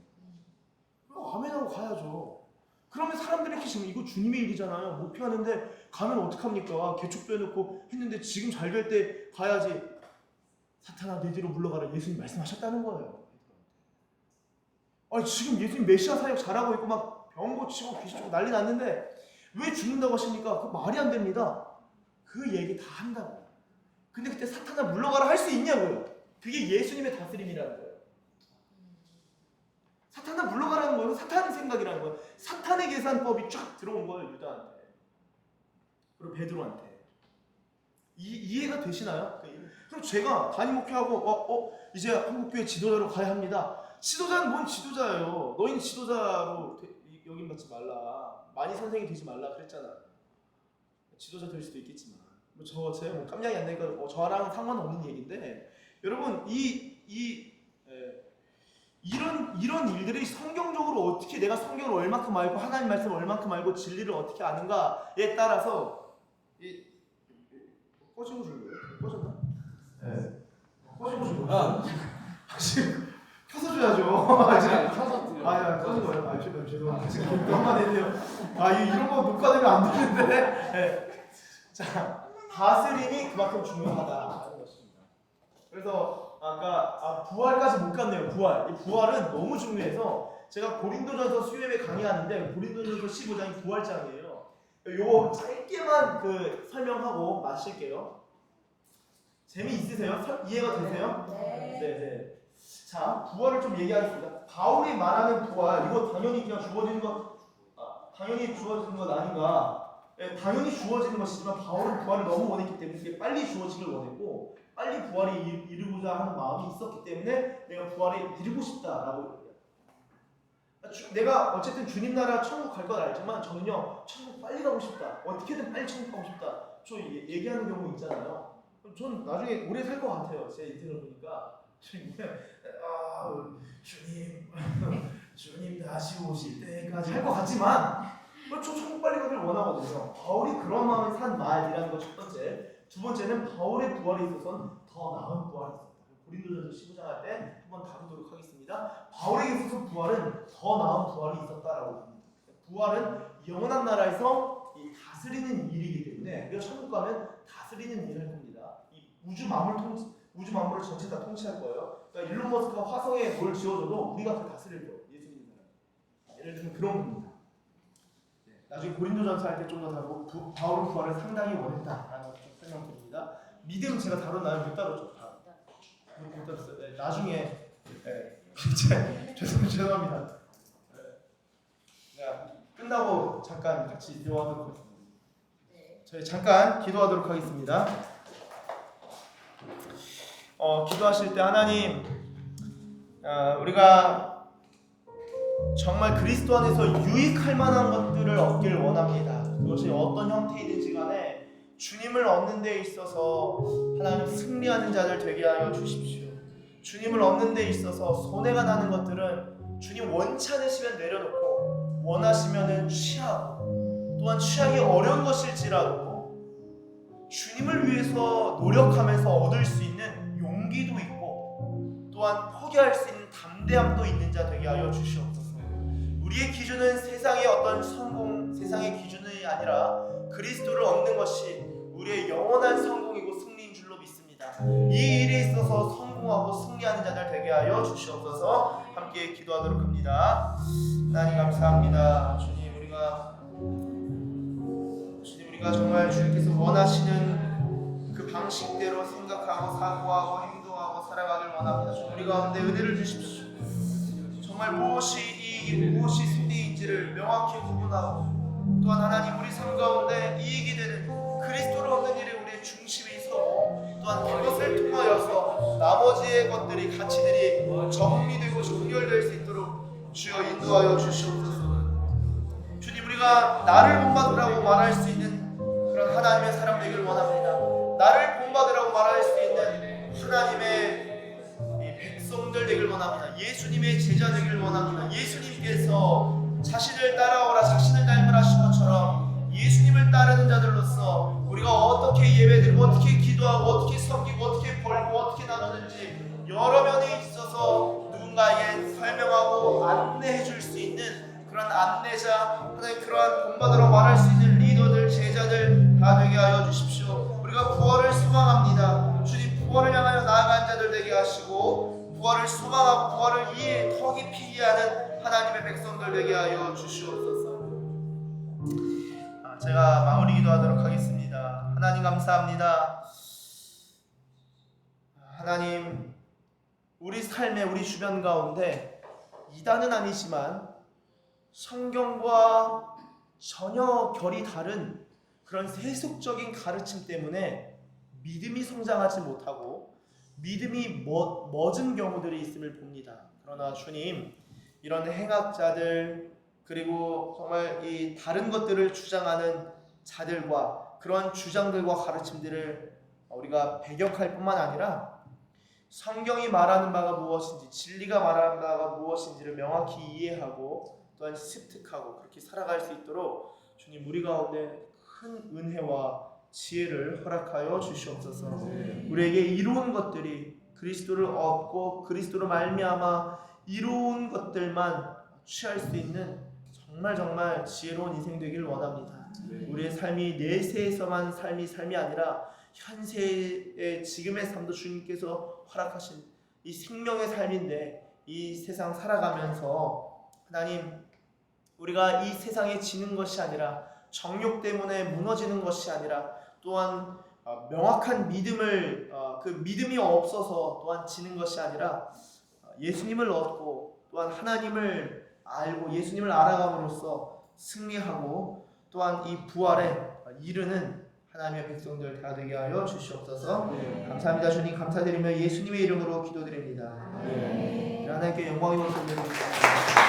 아멘하고 가야죠. 그러면 사람들이 이렇게 지금 이거 주님의 일이잖아요. 목표하는데 가면 어떡합니까? 개척도 해놓고 했는데 지금 잘 될 때 가야지. 사탄아 내 뒤로 물러가라. 예수님 말씀하셨다는 거예요. 아니 지금 예수님 메시아 사역 잘하고 있고 막 병 고치고 귀신 쫓고 난리 났는데 왜 죽는다고 하십니까? 그 말이 안 됩니다. 그 얘기 다 한다고요. 근데 그때 사탄아 물러가라 할 수 있냐고요. 그게 예수님의 다스림이라는 거예요. 사탄은 물러가라는 거예요. 사탄의 생각이라는 거예요. 사탄의 계산법이 쫙 들어온 거예요. 유다한테. 그리고 베드로한테. 이해가 되시나요? 그럼 제가 담임 목회하고 이제 한국교회 지도자로 가야 합니다. 지도자는 뭔 지도자예요? 너희는 지도자로 여김받지 말라. 많이 선생이 되지 말라 그랬잖아. 지도자 될 수도 있겠지만 제가 뭐 깜냥이 안 되니까 저랑 상관없는 얘기인데 여러분 이런 일들이 성경적으로 어떻게 내가 성경을 얼마큼 알고 하나님 말씀을 얼마큼 알고 진리를 어떻게 아는가에 따라서 꺼지고 준 거예요? 꺼졌나? 네. 꺼지고 준 거예요? 켜서 줘야죠. 켜서 드려요. 야, 꺼진 거예요? 죄송합니다. 지금 너무만 했네요. 이런 거 녹화되면 안 되는데. 네. 자, 다스림이 그만큼 중요하다는 것입니다. 그래서 아까 부활까지 못 갔네요. 이 부활은 너무 중요해서 제가 고린도전서 수요일에 강의하는데 고린도전서 15장이 부활장이에요. 요거 짧게만 설명하고 마칠게요. 재미있으세요? 이해가 되세요? 네. 자, 부활을 좀 얘기하겠습니다. 바울이 말하는 부활, 이거 당연히 그냥 주어지는 건 아닌가? 네, 당연히 주어지는 것이지만 바울은 부활을 너무 원했기 때문에 이게 빨리 주어지길 원했고 빨리 부활이 이루고자 하는 마음이 있었기 때문에 내가 부활을 이루고 싶다라고 내가 어쨌든 주님 나라 천국 갈 건 알지만 저는요 천국 빨리 가고 싶다. 어떻게든 빨리 천국 가고 싶다. 저 얘기하는 경우 있잖아요. 전 나중에 오래 살 것 같아요. 제 인생을 보니까 주님 다시 오실 때까지 할 것 같지만 저 천국 빨리 가길 원하거든요. 바울이 그런 마음에 산 말이라는 거 첫 번째. 두 번째는 바울의 부활에 있어서는 더 나은 부활이 있었다. 고린도전서 15장 할 때 한번 다루도록 하겠습니다. 바울에게 있어서 부활은 더 나은 부활이 있었다라고 합니다. 부활은 영원한 나라에서 다스리는 일이기 때문에 우리가 천국 가면 다스리는 일을 할 겁니다. 이 우주 만물을 전체 다 통치할 거예요. 그러니까 일론 머스크가 화성에 뭘 지어줘도 우리가 다 다스릴 거예요. 예수님 나라. 예를 들면 그런 겁니다. 나중에 고린도전서 할 때 좀 더 다루고 바울은 부활을 상당히 원했다라는 것을 좀 설명드립니다. 믿음 제가 다뤘나요? 못 다뤘죠? 못 다뤘어요. 네, 나중에 죄송합니다. 끝나고 잠깐 같이 기도하도록 하겠습니다. 저희 잠깐 기도하도록 하겠습니다. 기도하실 때 하나님 우리가 정말 그리스도 안에서 유익할 만한 것들을 얻기를 원합니다. 그것이 어떤 형태이든지 간에 주님을 얻는 데 있어서 하나님 승리하는 자들 되게 하여 주십시오. 주님을 얻는 데 있어서 손해가 나는 것들은 주님 원치 않으시면 내려놓고 원하시면 취하고 또한 취하기 어려운 것일지라도 주님을 위해서 노력하면서 얻을 수 있는 용기도 있고 또한 포기할 수 있는 담대함도 있는 자 되게 하여 주시옵소서. 우리의 기준은 세상의 어떤 성공, 세상의 기준이 아니라 그리스도를 얻는 것이 우리의 영원한 성공이고 승리인 줄로 믿습니다. 이 일에 있어서 성공하고 승리하는 자들 되게 하여 주시옵소서. 함께 기도하도록 합니다. 하나님 감사합니다. 주님 우리가 정말 주님께서 원하시는 그 방식대로 생각하고 사고하고 행동하고 살아가길 원합니다. 주님 우리 가운데 은혜를 주십시오. 정말 무엇이 이익이고 무엇이 승리인지를 명확히 구분하고 또한 하나님 우리 삶 가운데 이익이 되는 그리스도를 얻는 일에 우리의 중심이 서고 또한 그것을 통하여서 나머지의 것들이 가치들이 정리되고 정결될 수 있도록 주여 인도하여 주시옵소서. 주님 우리가 나를 본받으라고 말할 수 있는 그런 하나님의 사람 되기를 원합니다. 나를 본받으라고 말할 수 있는 하나님의 백성들 되길 원합니다. 예수님의 제자 되길 원합니다. 예수님께서 자신을 따라오라 자신을 닮으라 하신 것처럼 예수님을 따르는 자들로서 우리가 어떻게 예배드리고 어떻게 기도하고 어떻게 섬기고 어떻게 벌고 어떻게 나누는지 여러 면에 있어서 누군가에게 설명하고 안내해 줄 수 있는 그런 안내자 하나님 그러한 본받으라고 말할 수 있는 리더들 제자들 다 되게 하여 주십시오. 우리가 부활을 소망합니다. 주님 부활을 향하여 나아간 자들 되게 하시고 부활을 소망하고 부활을 이해 더 깊이 이해하는 하나님의 백성들 되게 하여 주시옵소서. 제가 마무리 기도하도록 하겠습니다. 하나님 감사합니다. 하나님 우리 삶의 우리 주변 가운데 이단은 아니지만 성경과 전혀 결이 다른 그런 세속적인 가르침 때문에 믿음이 성장하지 못하고 믿음이 멎은 경우들이 있음을 봅니다. 그러나 주님, 이런 행악자들 그리고 정말 이 다른 것들을 주장하는 자들과 그런 주장들과 가르침들을 우리가 배격할 뿐만 아니라 성경이 말하는 바가 무엇인지, 진리가 말하는 바가 무엇인지를 명확히 이해하고 또한 습득하고 그렇게 살아갈 수 있도록 주님 우리 가운데 큰 은혜와 지혜를 허락하여 주시옵소서. 우리에게 이로운 것들이 그리스도를 얻고 그리스도로 말미암아 이로운 것들만 취할 수 있는 정말 지혜로운 인생 되기를 원합니다. 우리의 삶이 내세에서만 삶이 아니라 현세의 지금의 삶도 주님께서 허락하신 이 생명의 삶인데 이 세상 살아가면서 하나님, 우리가 이 세상에 지는 것이 아니라 정욕 때문에 무너지는 것이 아니라 또한 명확한 믿음을 그 믿음이 없어서 또한 지는 것이 아니라 예수님을 얻고 또한 하나님을 알고 예수님을 알아감으로써 승리하고 또한 이 부활에 이르는 하나님의 백성들 다 되게 하여 주시옵소서. 감사합니다. 주님 감사드리며 예수님의 이름으로 기도드립니다. 하나님께 영광이 올려드립니다.